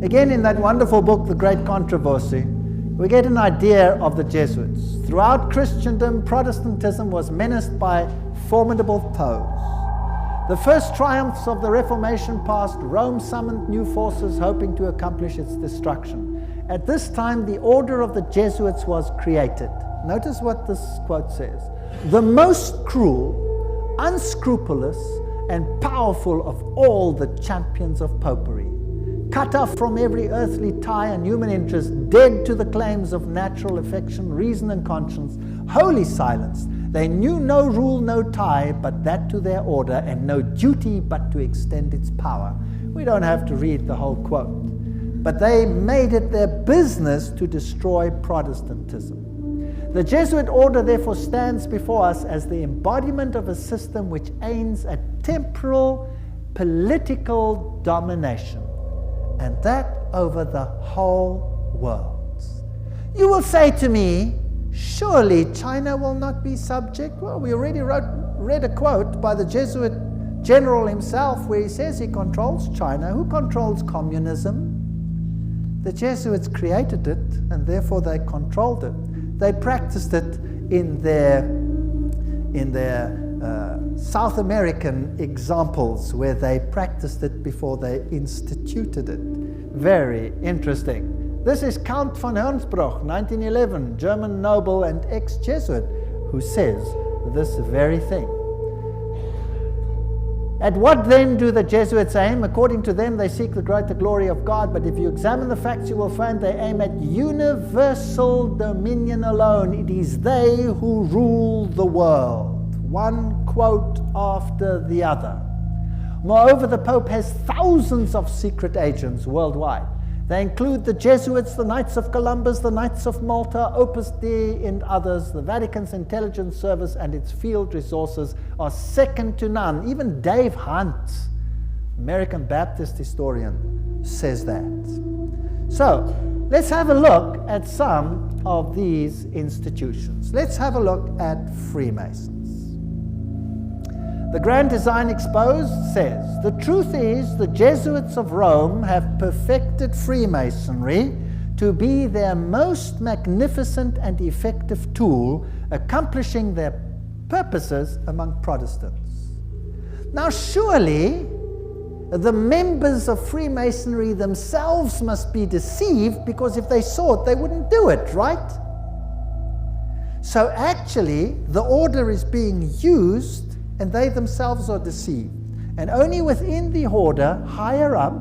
Again, in that wonderful book, The Great Controversy, we get an idea of the Jesuits. Throughout Christendom, Protestantism was menaced by formidable foes. The first triumphs of the Reformation passed. Rome summoned new forces hoping to accomplish its destruction. At this time, the order of the Jesuits was created. Notice what this quote says. The most cruel, unscrupulous, and powerful of all the champions of popery, cut off from every earthly tie and human interest, dead to the claims of natural affection, reason, and conscience, wholly silenced. They knew no rule, no tie, but that to their order, and no duty but to extend its power. We don't have to read the whole quote. But they made it their business to destroy Protestantism. The Jesuit order therefore stands before us as the embodiment of a system which aims at temporal political domination, and that over the whole world. You will say to me, surely China will not be subject? Well, we already read a quote by the Jesuit general himself where he says he controls China. Who controls communism? The Jesuits created it, and therefore they controlled it. They practiced it in their South American examples, where they practiced it before they instituted it. Very interesting. This is Count von Hernsbruch, 1911, German noble and ex-Jesuit, who says this very thing. At what then do the Jesuits aim? According to them, they seek the greater glory of God, but if you examine the facts, you will find they aim at universal dominion alone. It is they who rule the world. One quote after the other. Moreover, the Pope has thousands of secret agents worldwide. They include the Jesuits, the Knights of Columbus, the Knights of Malta, Opus Dei, and others. The Vatican's intelligence service and its field resources are second to none. Even Dave Hunt, American Baptist historian, says that. So, let's have a look at some of these institutions. Let's have a look at Freemasons. The Grand Design Exposed says, the truth is the Jesuits of Rome have perfected Freemasonry to be their most magnificent and effective tool, accomplishing their purposes among Protestants. Now surely the members of Freemasonry themselves must be deceived, because if they saw it, they wouldn't do it, right? So actually, the order is being used and they themselves are deceived. And only within the order, higher up,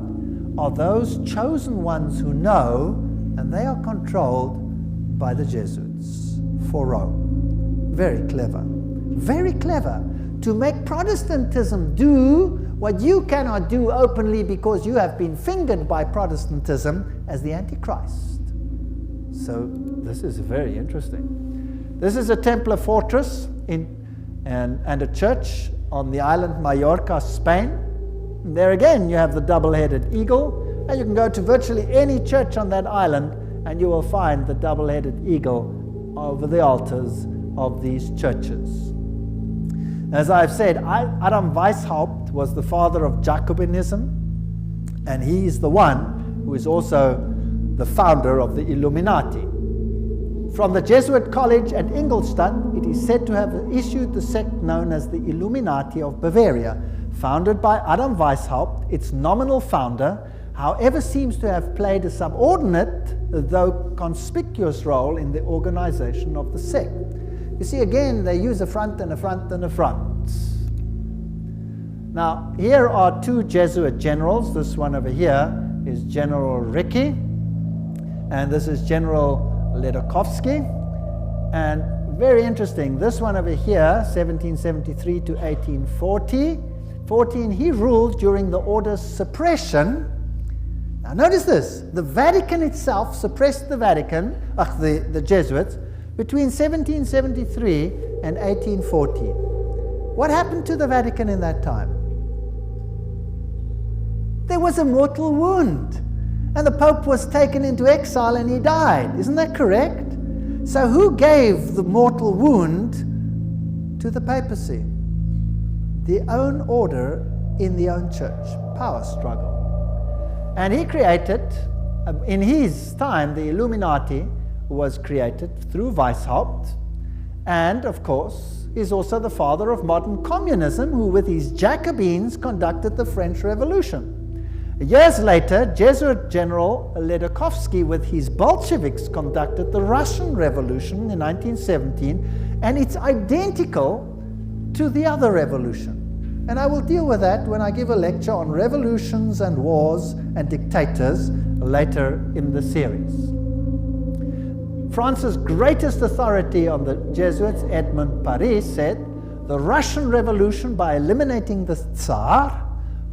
are those chosen ones who know, and they are controlled by the Jesuits for Rome. Very clever. Very clever. To make Protestantism do what you cannot do openly because you have been fingered by Protestantism as the Antichrist. So this is very interesting. This is a Templar fortress and a church on the island Mallorca, Spain. And there again you have the double-headed eagle, and you can go to virtually any church on that island and you will find the double-headed eagle over the altars of these churches. As I've said, Adam Weishaupt was the father of Jacobinism, and he is the one who is also the founder of the Illuminati. From the Jesuit College at Ingolstadt, it is said to have issued the sect known as the Illuminati of Bavaria, founded by Adam Weishaupt. Its nominal founder, however, seems to have played a subordinate, though conspicuous role in the organization of the sect. You see, again, they use a front and a front and a front. Now, here are two Jesuit generals. This one over here is General Ricky, and this is General Ledochowski. And very interesting, this one over here, 1773 to 1814, he ruled during the order's suppression. Now notice this, the Vatican itself suppressed the Jesuits between 1773 and 1814. What happened to the Vatican in that time? There was a mortal wound, and the Pope was taken into exile and he died. Isn't that correct? So who gave the mortal wound to the papacy? The own order in the own church. Power struggle. And he created, in his time, the Illuminati was created through Weishaupt. And of course, is also the father of modern communism, who with his Jacobins conducted the French Revolution. Years later, Jesuit General Ledokovsky with his Bolsheviks conducted the Russian Revolution in 1917, and it's identical to the other revolution. And I will deal with that when I give a lecture on revolutions and wars and dictators later in the series. France's greatest authority on the Jesuits, Edmond Paris, said, "The Russian Revolution, by eliminating the Tsar,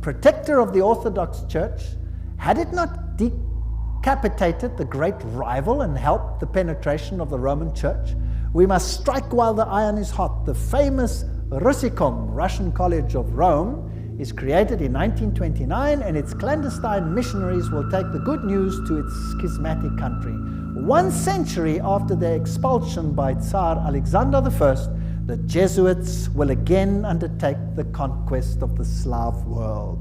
protector of the Orthodox Church, had it not decapitated the great rival and helped the penetration of the Roman Church? We must strike while the iron is hot. The famous Russicum, Russian College of Rome, is created in 1929, and its clandestine missionaries will take the good news to its schismatic country. 1 century after their expulsion by Tsar Alexander I, the Jesuits will again undertake the conquest of the Slav world.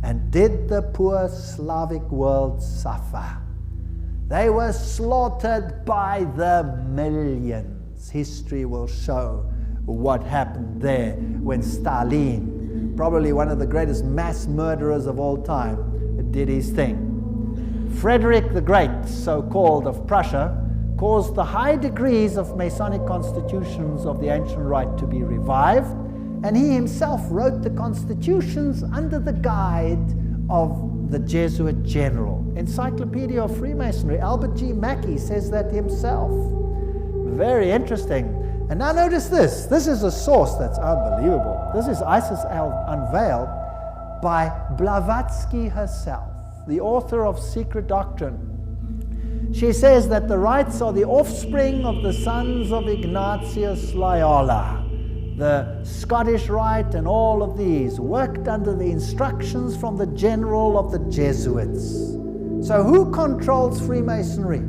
And did the poor Slavic world suffer? They were slaughtered by the millions. History will show what happened there when Stalin, probably one of the greatest mass murderers of all time, did his thing. Frederick the Great, so-called, of Prussia, caused the high degrees of Masonic constitutions of the ancient rite to be revived, and he himself wrote the constitutions under the guide of the Jesuit general. Encyclopedia of Freemasonry, Albert G. Mackey says that himself. Very interesting. And now notice this. This is a source that's unbelievable. This is Isis Unveiled by Blavatsky herself, the author of Secret Doctrine. She says that the rites are the offspring of the sons of Ignatius Loyola. The Scottish Rite and all of these worked under the instructions from the general of the Jesuits. So who controls Freemasonry?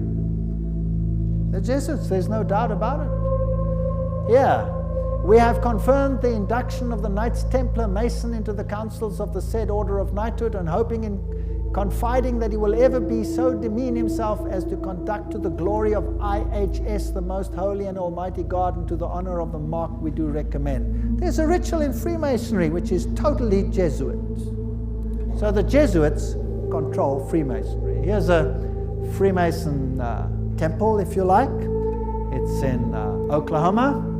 The Jesuits, there's no doubt about it. Yeah, we have confirmed the induction of the Knights Templar Mason into the councils of the said order of knighthood, and hoping and confiding that he will ever be so demean himself as to conduct to the glory of IHS, the most holy and almighty God, and to the honor of the mark we do recommend. There's a ritual in Freemasonry which is totally Jesuit. So the Jesuits control Freemasonry. Here's a Freemason temple, if you like. It's in Oklahoma.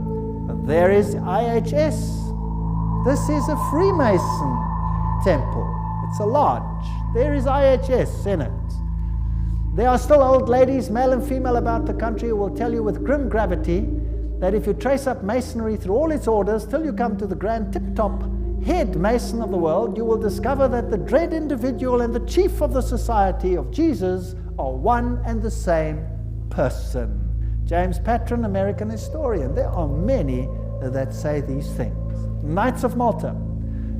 There is IHS. This is a Freemason temple. It's a lodge. There is IHS in it. There are still old ladies, male and female, about the country who will tell you with grim gravity that if you trace up Masonry through all its orders till you come to the grand tip-top head Mason of the world, you will discover that the dread individual and the chief of the Society of Jesus are one and the same person. James Patron, American historian. There are many that say these things. Knights of Malta.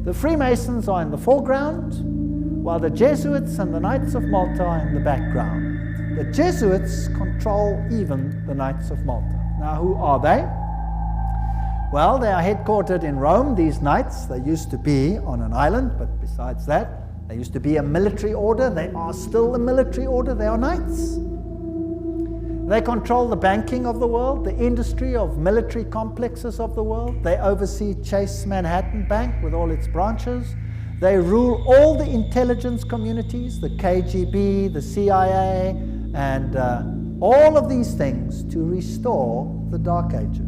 The Freemasons are in the foreground, while the Jesuits and the Knights of Malta are in the background. The Jesuits control even the Knights of Malta. Now, who are they? Well, they are headquartered in Rome, these knights. They used to be on an island, but besides that, they used to be a military order. They are still a military order. They are knights. They control the banking of the world, the industry of military complexes of the world. They oversee Chase Manhattan Bank with all its branches. They rule all the intelligence communities, the KGB, the CIA, and all of these things to restore the Dark Ages.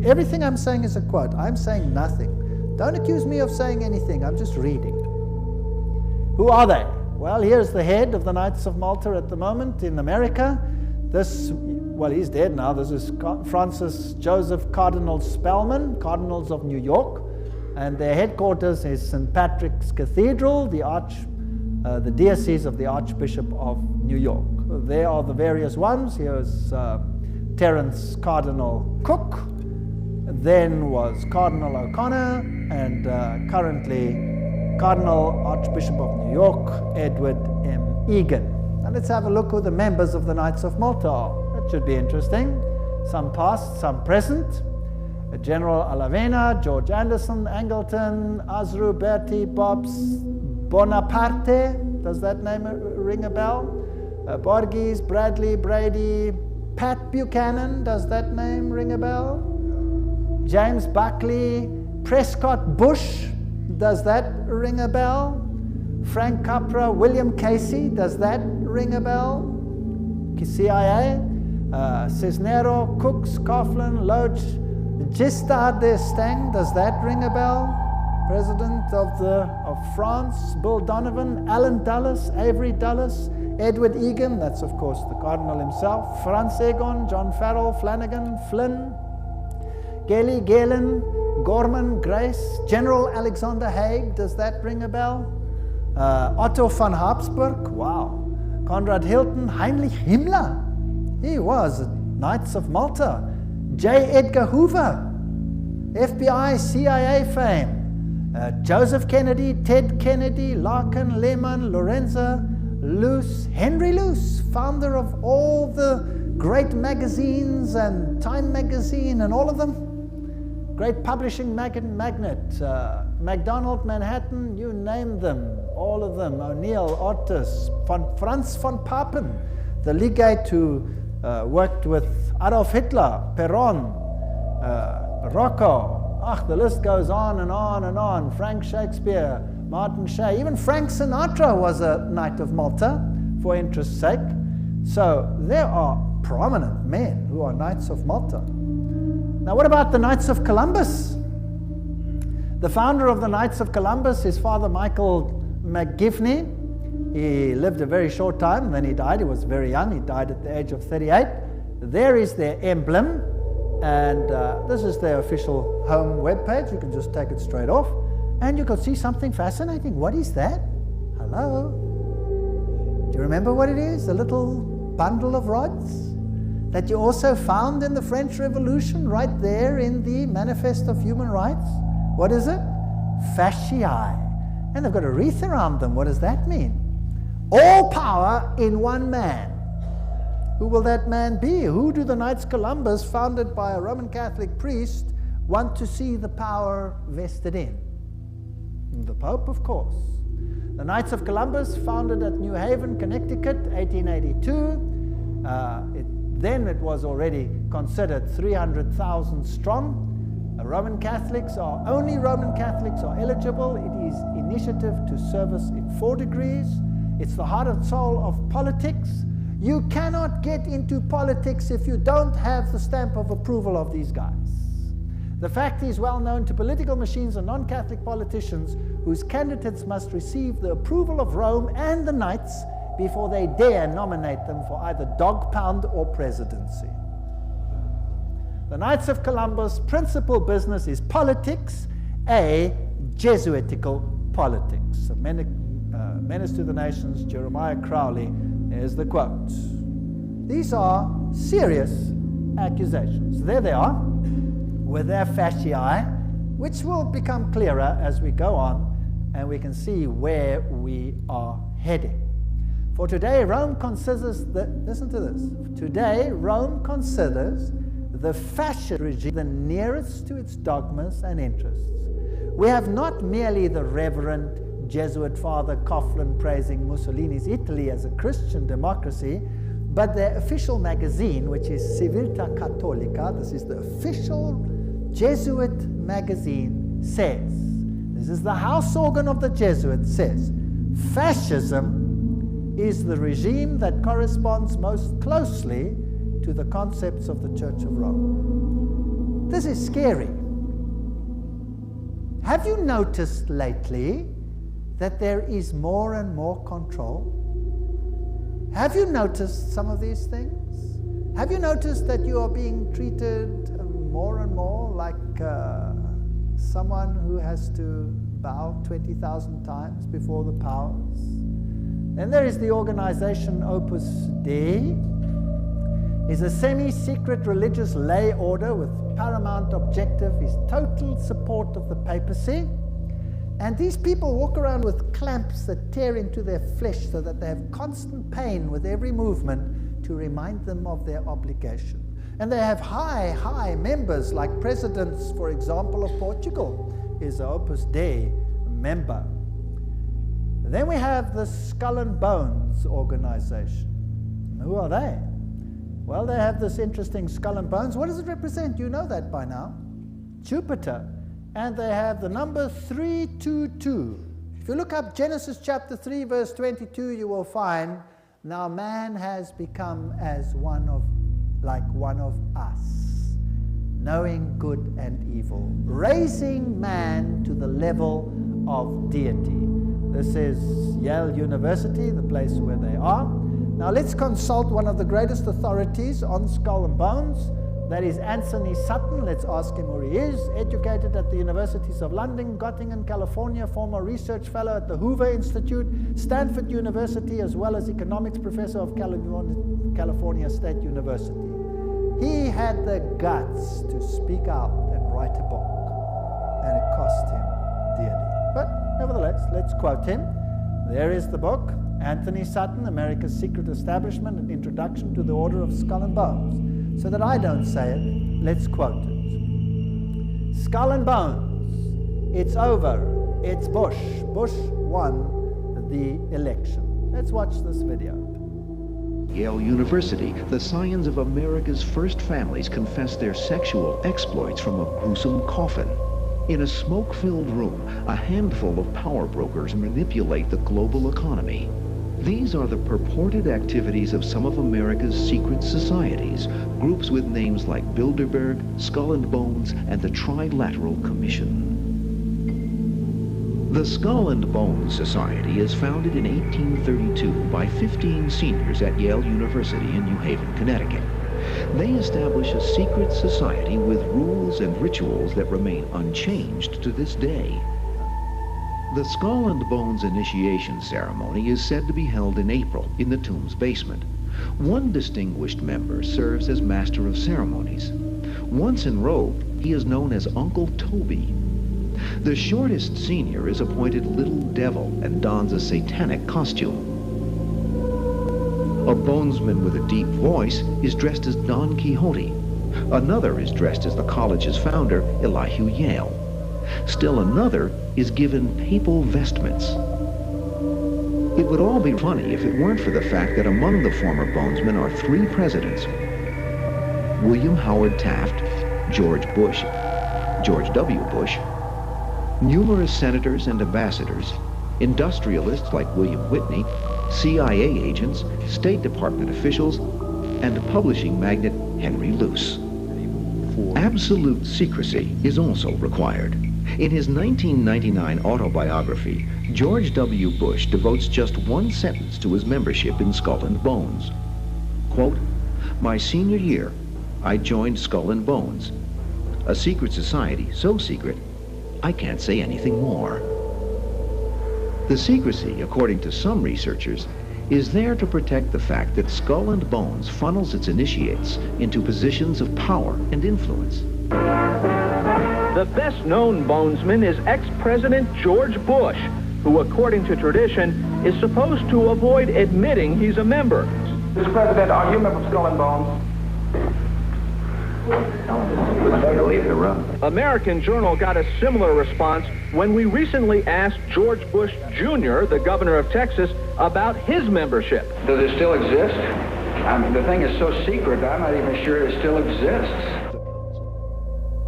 Everything I'm saying is a quote. I'm saying nothing. Don't accuse me of saying anything. I'm just reading. Who are they? Well, here's the head of the Knights of Malta at the moment in America. Well, he's dead now. This is Francis Joseph Cardinal Spellman, Cardinals of New York. And their headquarters is St. Patrick's Cathedral, the diocese of the Archbishop of New York. There are the various ones. Here's Terence Cardinal Cook. Then was Cardinal O'Connor, and currently Cardinal Archbishop of New York, Edward M. Egan. Now let's have a look who the members of the Knights of Malta are. That should be interesting. Some past, some present. General Alavena, George Anderson, Angleton, Azru Berti, Bobs, Bonaparte. Does that name ring a bell? Borges, Bradley, Brady, Pat Buchanan. Does that name ring a bell? James Buckley, Prescott Bush, does that ring a bell? Frank Capra, William Casey, does that ring a bell? CIA, Cisnero, Cooks, Coughlin, Loach, Giscard d'Estaing, does that ring a bell? President of France, Bill Donovan, Alan Dulles, Avery Dulles, Edward Egan, that's of course the Cardinal himself, Franz Egon, John Farrell, Flanagan, Flynn, Gelly, Galen, Gorman, Grace, General Alexander Haig, does that ring a bell? Otto von Habsburg, wow. Conrad Hilton, Heinrich Himmler, he was Knights of Malta. J. Edgar Hoover, FBI, CIA fame. Joseph Kennedy, Ted Kennedy, Larkin, Lehman, Lorenzo Luce, Henry Luce, founder of all the great magazines and Time magazine and all of them. Great publishing magnate, MacDonald, Manhattan, you name them, all of them. O'Neill, Otis, Franz von Papen, the legate who worked with Adolf Hitler, Perón, Rocco. The list goes on and on and on. Frank Shakespeare, Martin Shea, even Frank Sinatra was a Knight of Malta, for interest's sake. So there are prominent men who are Knights of Malta. Now what about the Knights of Columbus? The founder of the Knights of Columbus, his father Michael McGivney, he lived a very short time, then he died. He was very young, he died at the age of 38. There is their emblem, and this is their official home webpage. You can just take it straight off, and you can see something fascinating. What is that? Hello? Do you remember what it is? A little bundle of rods that you also found in the French Revolution, right there in the Manifest of Human Rights. What is it? Fasciae. And they've got a wreath around them. What does that mean? All power in one man. Who will that man be? Who do the Knights Columbus, founded by a Roman Catholic priest, want to see the power vested in? The Pope, of course. The Knights of Columbus, founded at New Haven, Connecticut, 1882. Then it was already considered 300,000 strong. Only Roman Catholics are eligible. It is initiative to service in 4 degrees. It's the heart and soul of politics. You cannot get into politics if you don't have the stamp of approval of these guys. The fact is well known to political machines and non-Catholic politicians whose candidates must receive the approval of Rome and the Knights before they dare nominate them for either dog pound or presidency. The Knights of Columbus' principal business is politics, a Jesuitical politics. A menace to the nations, Jeremiah Crowley, is the quote. These are serious accusations. There they are, with their fasciae, which will become clearer as we go on, and we can see where we are heading. For today, Rome considers listen to this. Today, Rome considers the fascist regime the nearest to its dogmas and interests. We have not merely the Reverend Jesuit Father Coughlin praising Mussolini's Italy as a Christian democracy, but their official magazine, which is Civiltà Cattolica, this is the official Jesuit magazine, says, this is the house organ of the Jesuits, says, fascism is the regime that corresponds most closely to the concepts of the Church of Rome. This is scary. Have you noticed lately that there is more and more control? Have you noticed some of these things? Have you noticed that you are being treated more and more like someone who has to bow 20,000 times before the powers? Then there is the organization Opus Dei. Is a semi-secret religious lay order with paramount objective is total support of the papacy. And these people walk around with clamps that tear into their flesh so that they have constant pain with every movement to remind them of their obligation. And they have high members, like presidents, for example, of Portugal is an Opus Dei member. Then we have the Skull and Bones organization. Who are they? Well, they have this interesting skull and bones. What does it represent? You know that by now. Jupiter, and they have the number 322. If you look up Genesis chapter 3, verse 22, you will find, now man has become as like one of us, knowing good and evil, raising man to the level of deity. This is Yale University, the place where they are. Now let's consult one of the greatest authorities on skull and bones. That is Anthony Sutton. Let's ask him where he is. Educated at the Universities of London, Göttingen, California, former research fellow at the Hoover Institute, Stanford University, as well as economics professor of California State University. He had the guts to speak out and write a book, and it cost him dearly. But nevertheless, let's quote him. There is the book, Anthony Sutton, America's Secret Establishment, an Introduction to the Order of Skull and Bones. So that I don't say it, let's quote it. Skull and Bones, it's over, it's Bush. Bush won the election. Let's watch this video. Yale University, the scions of America's first families confess their sexual exploits from a gruesome coffin. In a smoke-filled room, a handful of power brokers manipulate the global economy. These are the purported activities of some of America's secret societies, groups with names like Bilderberg, Skull and Bones, and the Trilateral Commission. The Skull and Bones Society is founded in 1832 by 15 seniors at Yale University in New Haven, Connecticut. They establish a secret society with rules and rituals that remain unchanged to this day. The Skull and Bones initiation ceremony is said to be held in April in the tomb's basement. One distinguished member serves as master of ceremonies. Once enrobed, he is known as Uncle Toby. The shortest senior is appointed Little Devil and dons a satanic costume. A bonesman with a deep voice is dressed as Don Quixote. Another is dressed as the college's founder, Elihu Yale. Still another is given papal vestments. It would all be funny if it weren't for the fact that among the former bonesmen are 3 presidents: William Howard Taft, George Bush, George W. Bush, numerous senators and ambassadors, industrialists like William Whitney, CIA agents, State Department officials, and publishing magnate Henry Luce. Absolute secrecy is also required. In his 1999 autobiography, George W. Bush devotes just one sentence to his membership in Skull and Bones. Quote, "My senior year, I joined Skull and Bones, a secret society so secret, I can't say anything more." The secrecy, according to some researchers, is there to protect the fact that Skull and Bones funnels its initiates into positions of power and influence. The best-known bonesman is ex-President George Bush, who, according to tradition, is supposed to avoid admitting he's a member. Mr. President, are you a member of Skull and Bones? Leave the room. American Journal got a similar response when we recently asked George Bush Jr., the governor of Texas, about his membership. Does it still exist? I mean, the thing is so secret, I'm not even sure it still exists.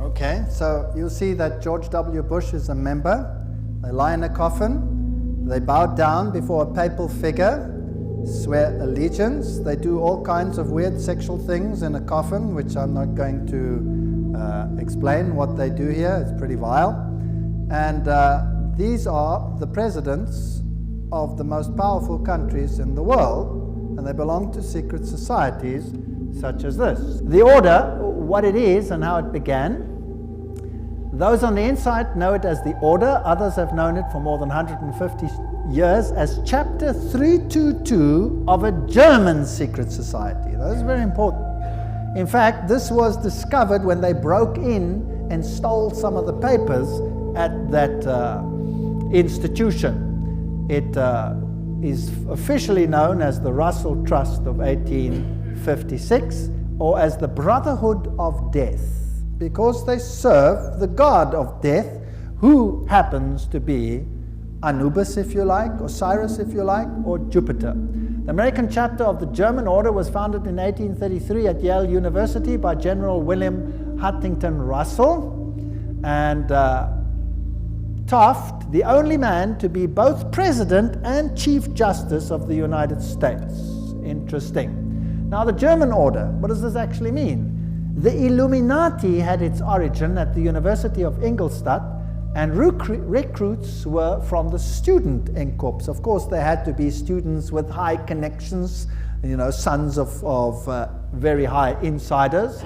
Okay, so you'll see that George W. Bush is a member. They lie in a coffin. They bow down before a papal figure, swear allegiance. They do all kinds of weird sexual things in a coffin, which I'm not going to explain what they do here. It's pretty vile. And these are the presidents of the most powerful countries in the world, and they belong to secret societies such as this. The order, what it is and how it began, those on the inside know it as the order. Others have known it for more than 150 years as Chapter 322 of a German secret society. That is very important. In fact, this was discovered when they broke in and stole some of the papers at that institution. It is officially known as the Russell Trust of 1856, or as the Brotherhood of Death, because they serve the god of death, who happens to be Anubis, if you like, Osiris, if you like, or Jupiter. The American chapter of the German order was founded in 1833 at Yale University by General William Huntington Russell. and Taft, the only man to be both President and Chief Justice of the United States. Interesting. Now the German order, what does this actually mean? The Illuminati had its origin at the University of Ingolstadt, and recruits were from the student Inkorps. Of course, they had to be students with high connections, sons of very high insiders.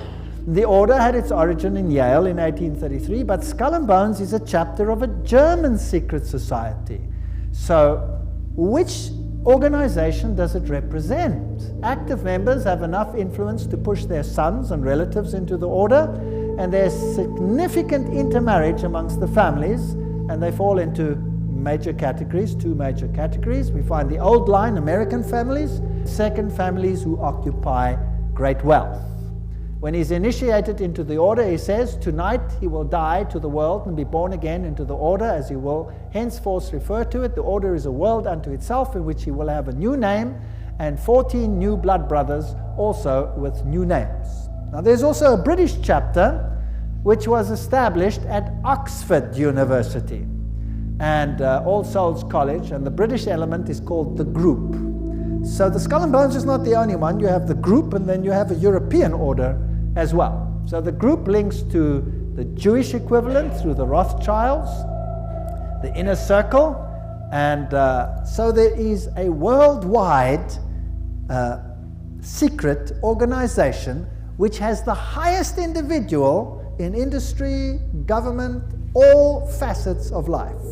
The order had its origin in Yale in 1833, but Skull and Bones is a chapter of a German secret society. So, which organization does it represent? Active members have enough influence to push their sons and relatives into the order, and there's significant intermarriage amongst the families, and they fall into major categories, two major categories. We find the old line, American families, second, families who occupy great wealth. When he's initiated into the order, he says, tonight he will die to the world and be born again into the order, as he will henceforth refer to it. The order is a world unto itself, in which he will have a new name, and 14 new blood brothers also with new names. Now there's also a British chapter which was established at Oxford University and All Souls College, and the British element is called the Group. So the Skull and Bones is not the only one. You have the Group, and then you have a European order as well. So the Group links to the Jewish equivalent through the Rothschilds, the Inner Circle, and so there is a worldwide secret organization which has the highest individual in industry, government, all facets of life.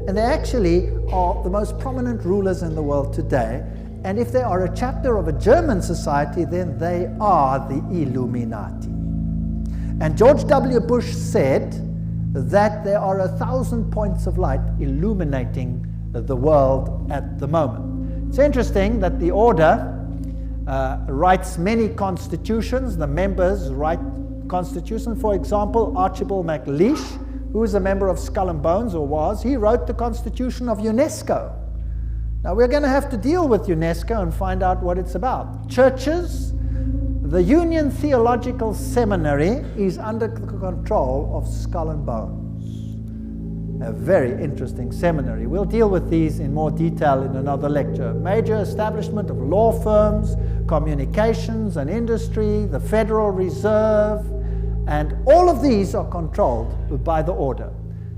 And they actually are the most prominent rulers in the world today. And if they are a chapter of a German society, then they are the Illuminati. And George W. Bush said that there are 1,000 points of light illuminating the world at the moment. It's interesting that the order writes many constitutions. The members write constitutions. For example, Archibald MacLeish, who is a member of Skull and Bones, or was, he wrote the Constitution of UNESCO. Now we're going to have to deal with UNESCO and find out what it's about. Churches, the Union Theological Seminary is under the control of Skull and Bones. A very interesting seminary. We'll deal with these in more detail in another lecture. Major establishment of law firms, communications and industry, the Federal Reserve, and all of these are controlled by the order.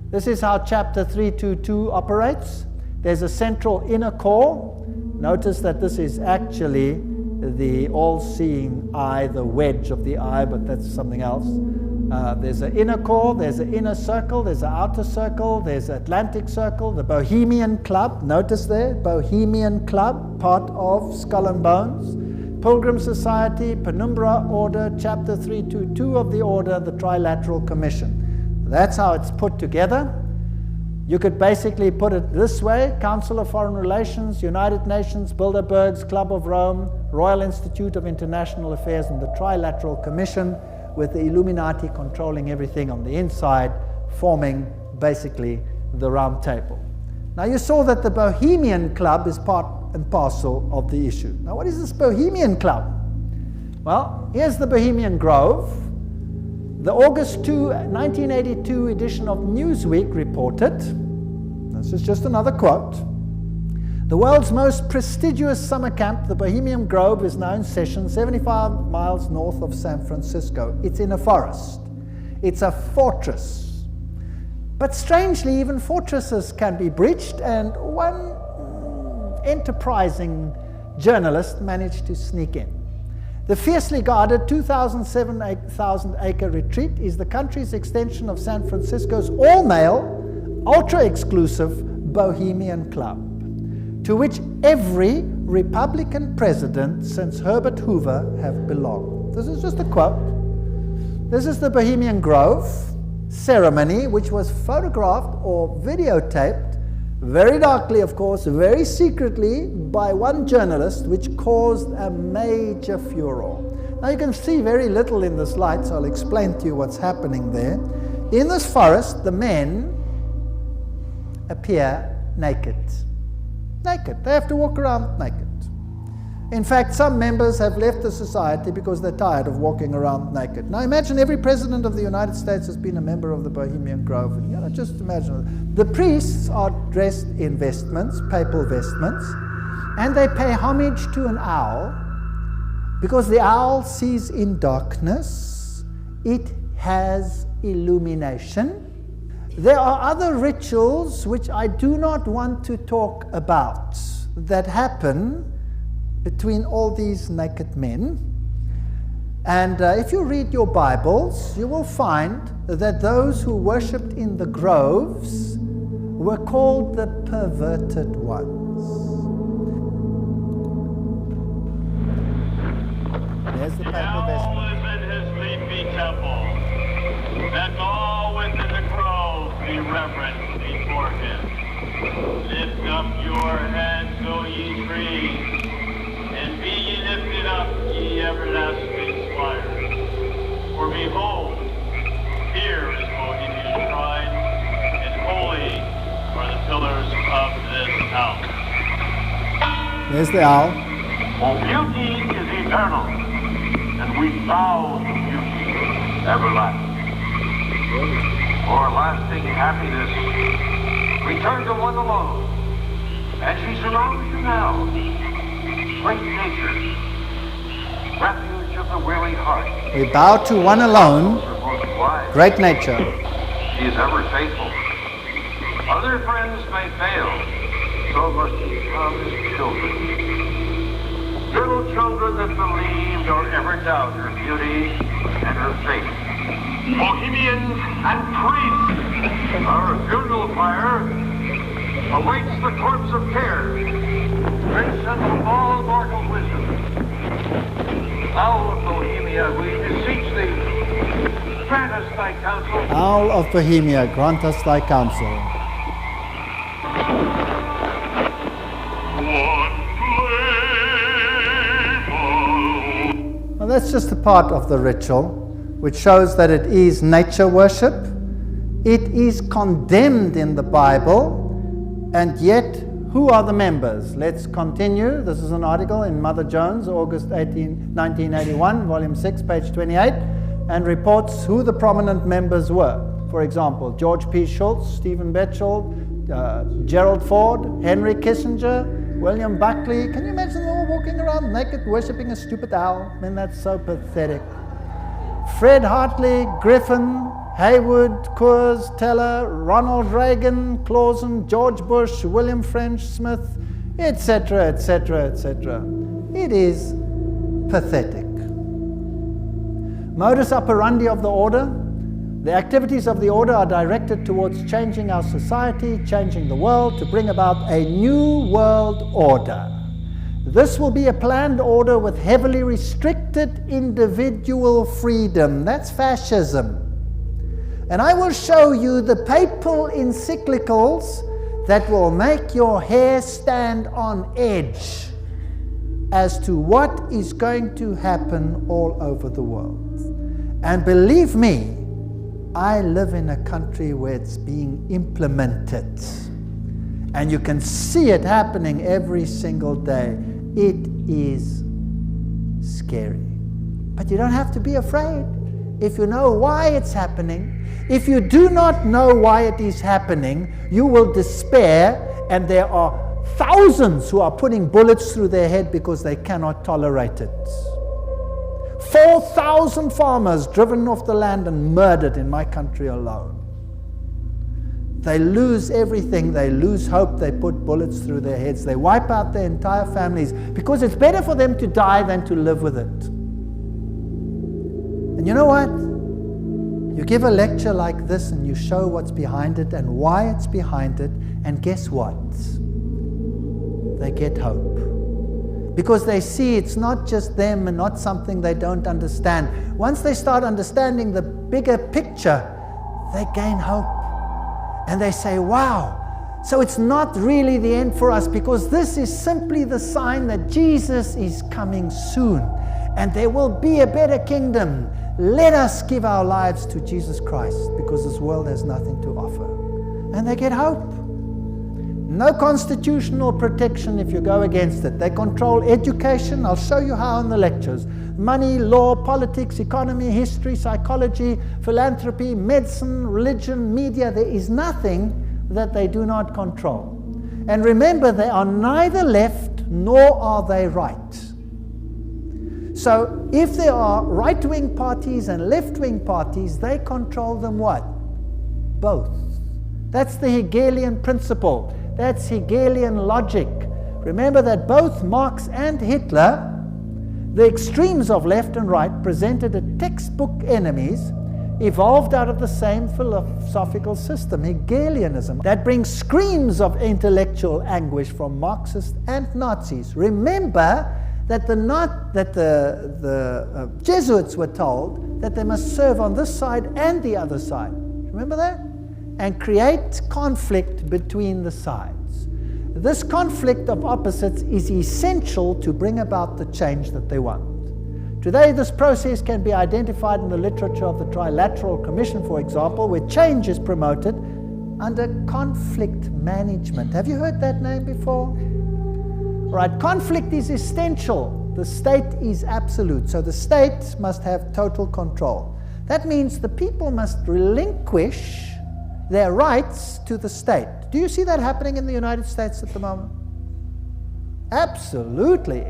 This is how Chapter 322 operates. There's a central inner core. Notice that this is actually the all-seeing eye, the wedge of the eye, but that's something else. There's an inner core, there's an inner circle, there's an outer circle, there's an Atlantic Circle, the Bohemian Club, notice there, Bohemian Club, part of Skull and Bones. Pilgrim Society, Penumbra Order, Chapter 322 of the Order, the Trilateral Commission. That's how it's put together. You could basically put it this way: Council of Foreign Relations, United Nations, Bilderbergs, Club of Rome, Royal Institute of International Affairs, and the Trilateral Commission, with the Illuminati controlling everything on the inside, forming basically the Round Table. Now you saw that the Bohemian Club is part and parcel of the issue. Now what is this Bohemian Club? Well, here's the Bohemian Grove. The August 2, 1982 edition of Newsweek reported, this is just another quote, the world's most prestigious summer camp, the Bohemian Grove, is now in session 75 miles north of San Francisco. It's in a forest. It's a fortress. But strangely, even fortresses can be breached, and one enterprising journalist managed to sneak in. The fiercely guarded 2,000 acre retreat is the country's extension of San Francisco's all-male, ultra-exclusive Bohemian Club, to which every Republican president since Herbert Hoover have belonged. This is just a quote. This is the Bohemian Grove ceremony, which was photographed or videotaped, very darkly, of course, very secretly, by one journalist, which caused a major furor. Now you can see very little in this light, so I'll explain to you what's happening there. In this forest, the men appear naked. Naked. They have to walk around naked. In fact, some members have left the society because they're tired of walking around naked. Now imagine every president of the United States has been a member of the Bohemian Grove. And, just imagine. The priests are dressed in vestments, papal vestments, and they pay homage to an owl because the owl sees in darkness. It has illumination. There are other rituals which I do not want to talk about that happen between all these naked men. And if you read your Bibles, you will find that those who worshipped in the groves were called the perverted ones. There's the papal vestment. In his leafy temple, let all within the grove be reverent before him. Lift up your heads, O ye trees, and be ye lifted up, ye everlasting spires. For behold, here is Bohemia's shrine, and holy are the pillars of this house. There's the owl. For beauty is eternal, and we vow to beauty everlasting. For lasting happiness, return to one alone, and she surrounds you now. Great nature, refuge of the weary heart. We bow to one alone, great nature. She is ever faithful. Other friends may fail, so must ye come as children. Little children that believe nor ever doubt her beauty and her faith. Bohemians and priests, our funeral pyre awaits the corpse of care. Prince of all mortal wisdom, Owl of Bohemia, we beseech thee, grant us thy counsel. Owl of Bohemia, grant us thy counsel. Well, that's just a part of the ritual, which shows that it is nature worship. It is condemned in the Bible, and yet who are the members? Let's continue. This is an article in Mother Jones, August 1981, volume 6, page 28, and reports who the prominent members were. For example, George P. Schultz, Stephen Batchelor, Gerald Ford, Henry Kissinger, William Buckley. Can you imagine them all walking around naked, worshipping a stupid owl? I mean, that's so pathetic. Fred Hartley, Griffin, Haywood, Coors, Teller, Ronald Reagan, Clausen, George Bush, William French Smith, etc., etc., etc. It is pathetic. Modus operandi of the order. The activities of the order are directed towards changing our society, changing the world, to bring about a new world order. This will be a planned order with heavily restricted individual freedom. That's fascism. And I will show you the papal encyclicals that will make your hair stand on edge as to what is going to happen all over the world. And believe me, I live in a country where it's being implemented. And you can see it happening every single day. It is scary. But you don't have to be afraid if you know why it's happening. If you do not know why it is happening, you will despair, and there are thousands who are putting bullets through their head because they cannot tolerate it. 4,000 farmers driven off the land and murdered in my country alone. They lose everything, they lose hope, they put bullets through their heads, they wipe out their entire families because it's better for them to die than to live with it. And you know what? You give a lecture like this and you show what's behind it and why it's behind it, and guess what? They get hope. Because they see it's not just them and not something they don't understand. Once they start understanding the bigger picture, they gain hope. And they say, wow, so it's not really the end for us, because this is simply the sign that Jesus is coming soon. And there will be a better kingdom. Let us give our lives to Jesus Christ, because this world has nothing to offer. And they get hope. No constitutional protection if you go against it. They control education. I'll show you how in the lectures. Money, law, politics, economy, history, psychology, philanthropy, medicine, religion, media. There is nothing that they do not control. And remember, they are neither left nor are they right. So if there are right-wing parties and left-wing parties, they control them what? Both. That's the Hegelian principle. That's Hegelian logic. Remember that both Marx and Hitler, the extremes of left and right, presented as textbook enemies, evolved out of the same philosophical system, Hegelianism, that brings screams of intellectual anguish from Marxists and Nazis. Remember that the Jesuits were told that they must serve on this side and the other side. Remember that? And create conflict between the sides. This conflict of opposites is essential to bring about the change that they want. Today, this process can be identified in the literature of the Trilateral Commission, for example, where change is promoted under conflict management. Have you heard that name before? Right, conflict is essential. The state is absolute. So the state must have total control. That means the people must relinquish their rights to the state. Do you see that happening in the United States at the moment? Absolutely.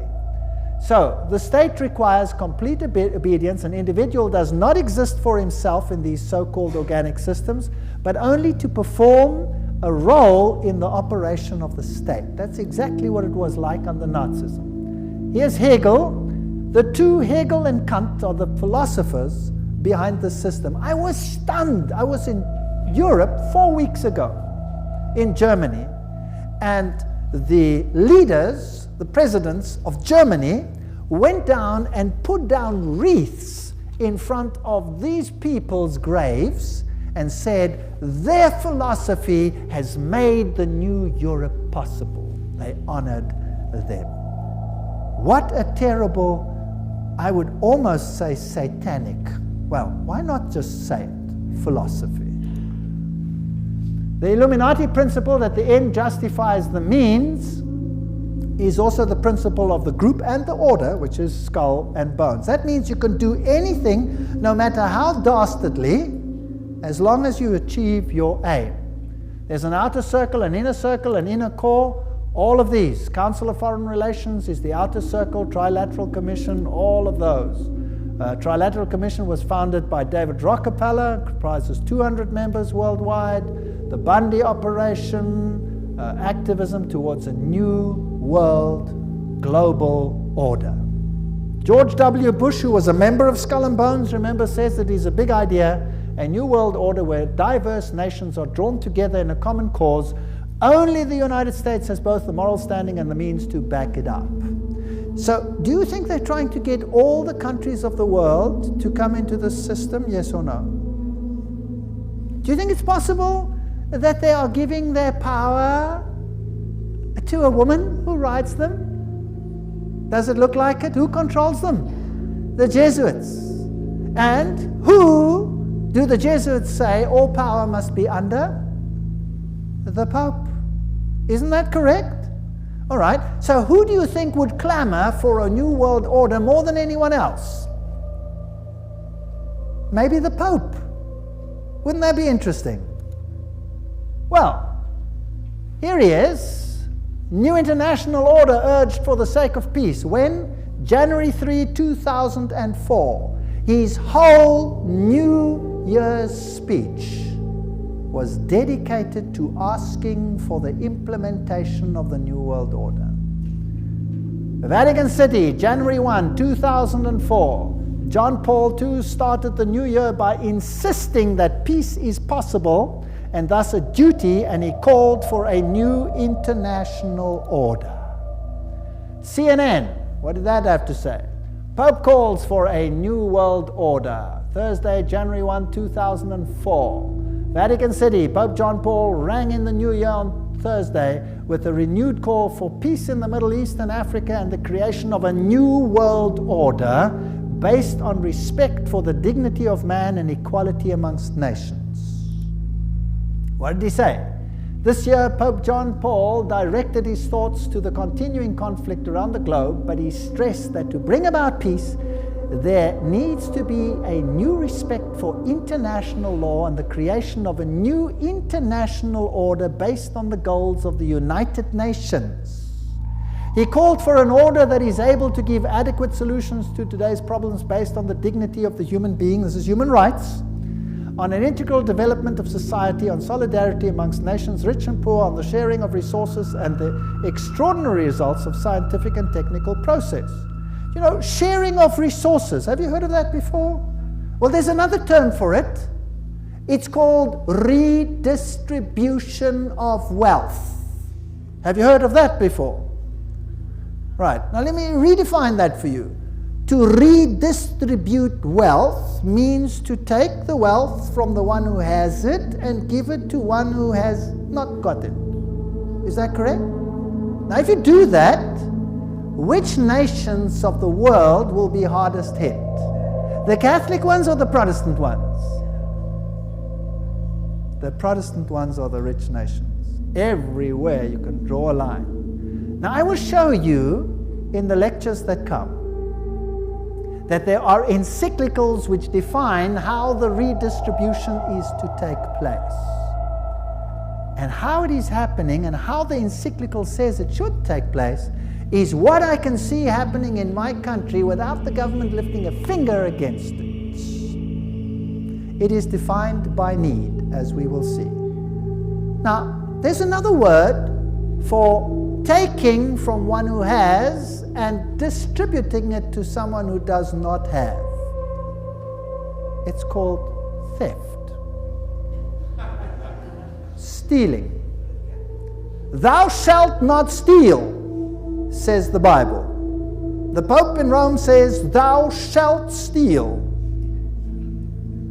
So the state requires complete obedience. An individual does not exist for himself in these so-called organic systems, but only to perform a role in the operation of the state. That's exactly what it was like under Nazism. Here's Hegel. The two, Hegel and Kant, are the philosophers behind the system. I was stunned. I was in Europe 4 weeks ago, in Germany, and the leaders, the presidents of Germany, went down and put down wreaths in front of these people's graves and said, their philosophy has made the new Europe possible. They honored them. What a terrible, I would almost say satanic, well, why not just say it, philosophy. The Illuminati principle that the end justifies the means is also the principle of the group and the order, which is skull and bones. That means you can do anything, no matter how dastardly, as long as you achieve your aim. There's an outer circle, an inner core, all of these. Council of Foreign Relations is the outer circle, Trilateral Commission, all of those. Trilateral Commission was founded by David Rockefeller, comprises 200 members worldwide. The Bundy operation, activism towards a new world global order. George W. Bush, who was a member of Skull and Bones, remember, says that it's a big idea, a new world order where diverse nations are drawn together in a common cause. Only the United States has both the moral standing and the means to back it up. So, do you think they're trying to get all the countries of the world to come into this system, yes or no? Do you think it's possible that they are giving their power to a woman who rides them? Does it look like it? Who controls them? The Jesuits. And who do the Jesuits say all power must be under? The Pope. Isn't that correct? All right, so who do you think would clamor for a new world order more than anyone else? Maybe the Pope. Wouldn't that be interesting? Well, here he is. New international order urged for the sake of peace. When? January 3, 2004. His whole New Year's speech was dedicated to asking for the implementation of the New World Order. Vatican City, January 1, 2004. John Paul II started the new year by insisting that peace is possible and thus a duty, and he called for a new international order. CNN, what did that have to say? Pope calls for a new world order. Thursday, January 1, 2004. Vatican City, Pope John Paul rang in the new year on Thursday with a renewed call for peace in the Middle East and Africa and the creation of a new world order based on respect for the dignity of man and equality amongst nations. What did he say? This year, Pope John Paul directed his thoughts to the continuing conflict around the globe, but he stressed that to bring about peace, there needs to be a new respect for international law and the creation of a new international order based on the goals of the United Nations. He called for an order that is able to give adequate solutions to today's problems based on the dignity of the human being, this is human rights, on an integral development of society, on solidarity amongst nations, rich and poor, on the sharing of resources and the extraordinary results of scientific and technical process. You know, sharing of resources. Have you heard of that before? Well, there's another term for it. It's called redistribution of wealth. Have you heard of that before? Right. Now let me redefine that for you. To redistribute wealth means to take the wealth from the one who has it and give it to one who has not got it. Is that correct? Now if you do that, which nations of the world will be hardest hit? The Catholic ones or the Protestant ones? The Protestant ones are the rich nations. Everywhere you can draw a line. Now I will show you in the lectures that come that there are encyclicals which define how the redistribution is to take place. And how it is happening and how the encyclical says it should take place is what I can see happening in my country without the government lifting a finger against it. It is defined by need, as we will see. Now, there's another word for taking from one who has and distributing it to someone who does not have. It's called theft. Stealing. Thou shalt not steal, says the Bible. The Pope in Rome says, thou shalt steal.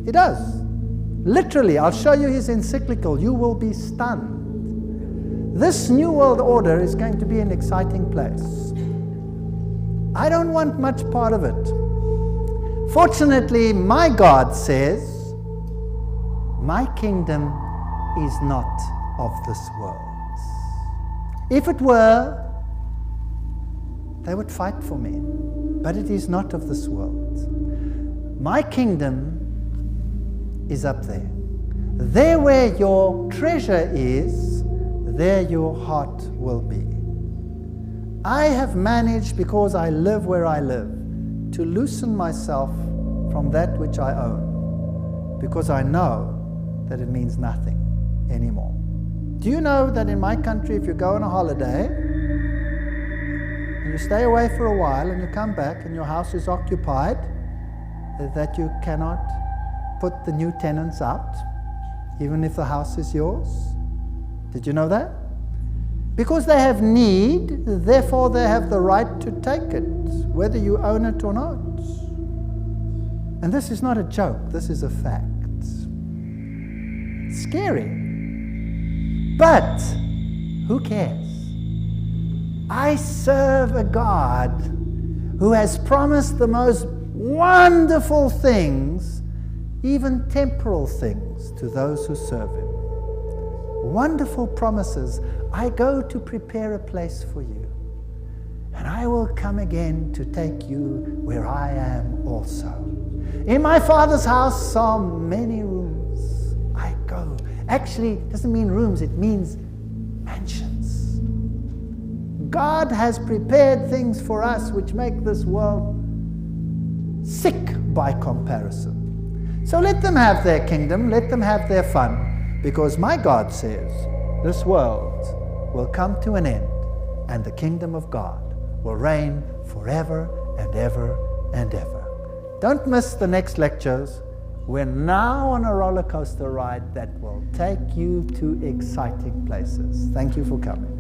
He does. Literally, I'll show you his encyclical. You will be stunned. This New World Order is going to be an exciting place. I don't want much part of it. Fortunately, my God says, my kingdom is not of this world. If it were, they would fight for me. But it is not of this world. My kingdom is up there. There where your treasure is, there your heart will be. I have managed, because I live where I live, to loosen myself from that which I own, because I know that it means nothing anymore. Do you know that in my country, if you go on a holiday, and you stay away for a while, and you come back, and your house is occupied, that you cannot put the new tenants out, even if the house is yours? Did you know that? Because they have need, therefore they have the right to take it, whether you own it or not. And this is not a joke, this is a fact. It's scary. But who cares? I serve a God who has promised the most wonderful things, even temporal things, to those who serve him. Wonderful promises. I go to prepare a place for you, and I will come again to take you where I am also. In my Father's house are many rooms. I go. Actually, it doesn't mean rooms, it means mansions. God has prepared things for us which make this world sick by comparison. So let them have their kingdom, let them have their fun, because my God says this world will come to an end, and the kingdom of God will reign forever and ever and ever. Don't miss the next lectures. We're now on a roller coaster ride that will take you to exciting places. Thank you for coming.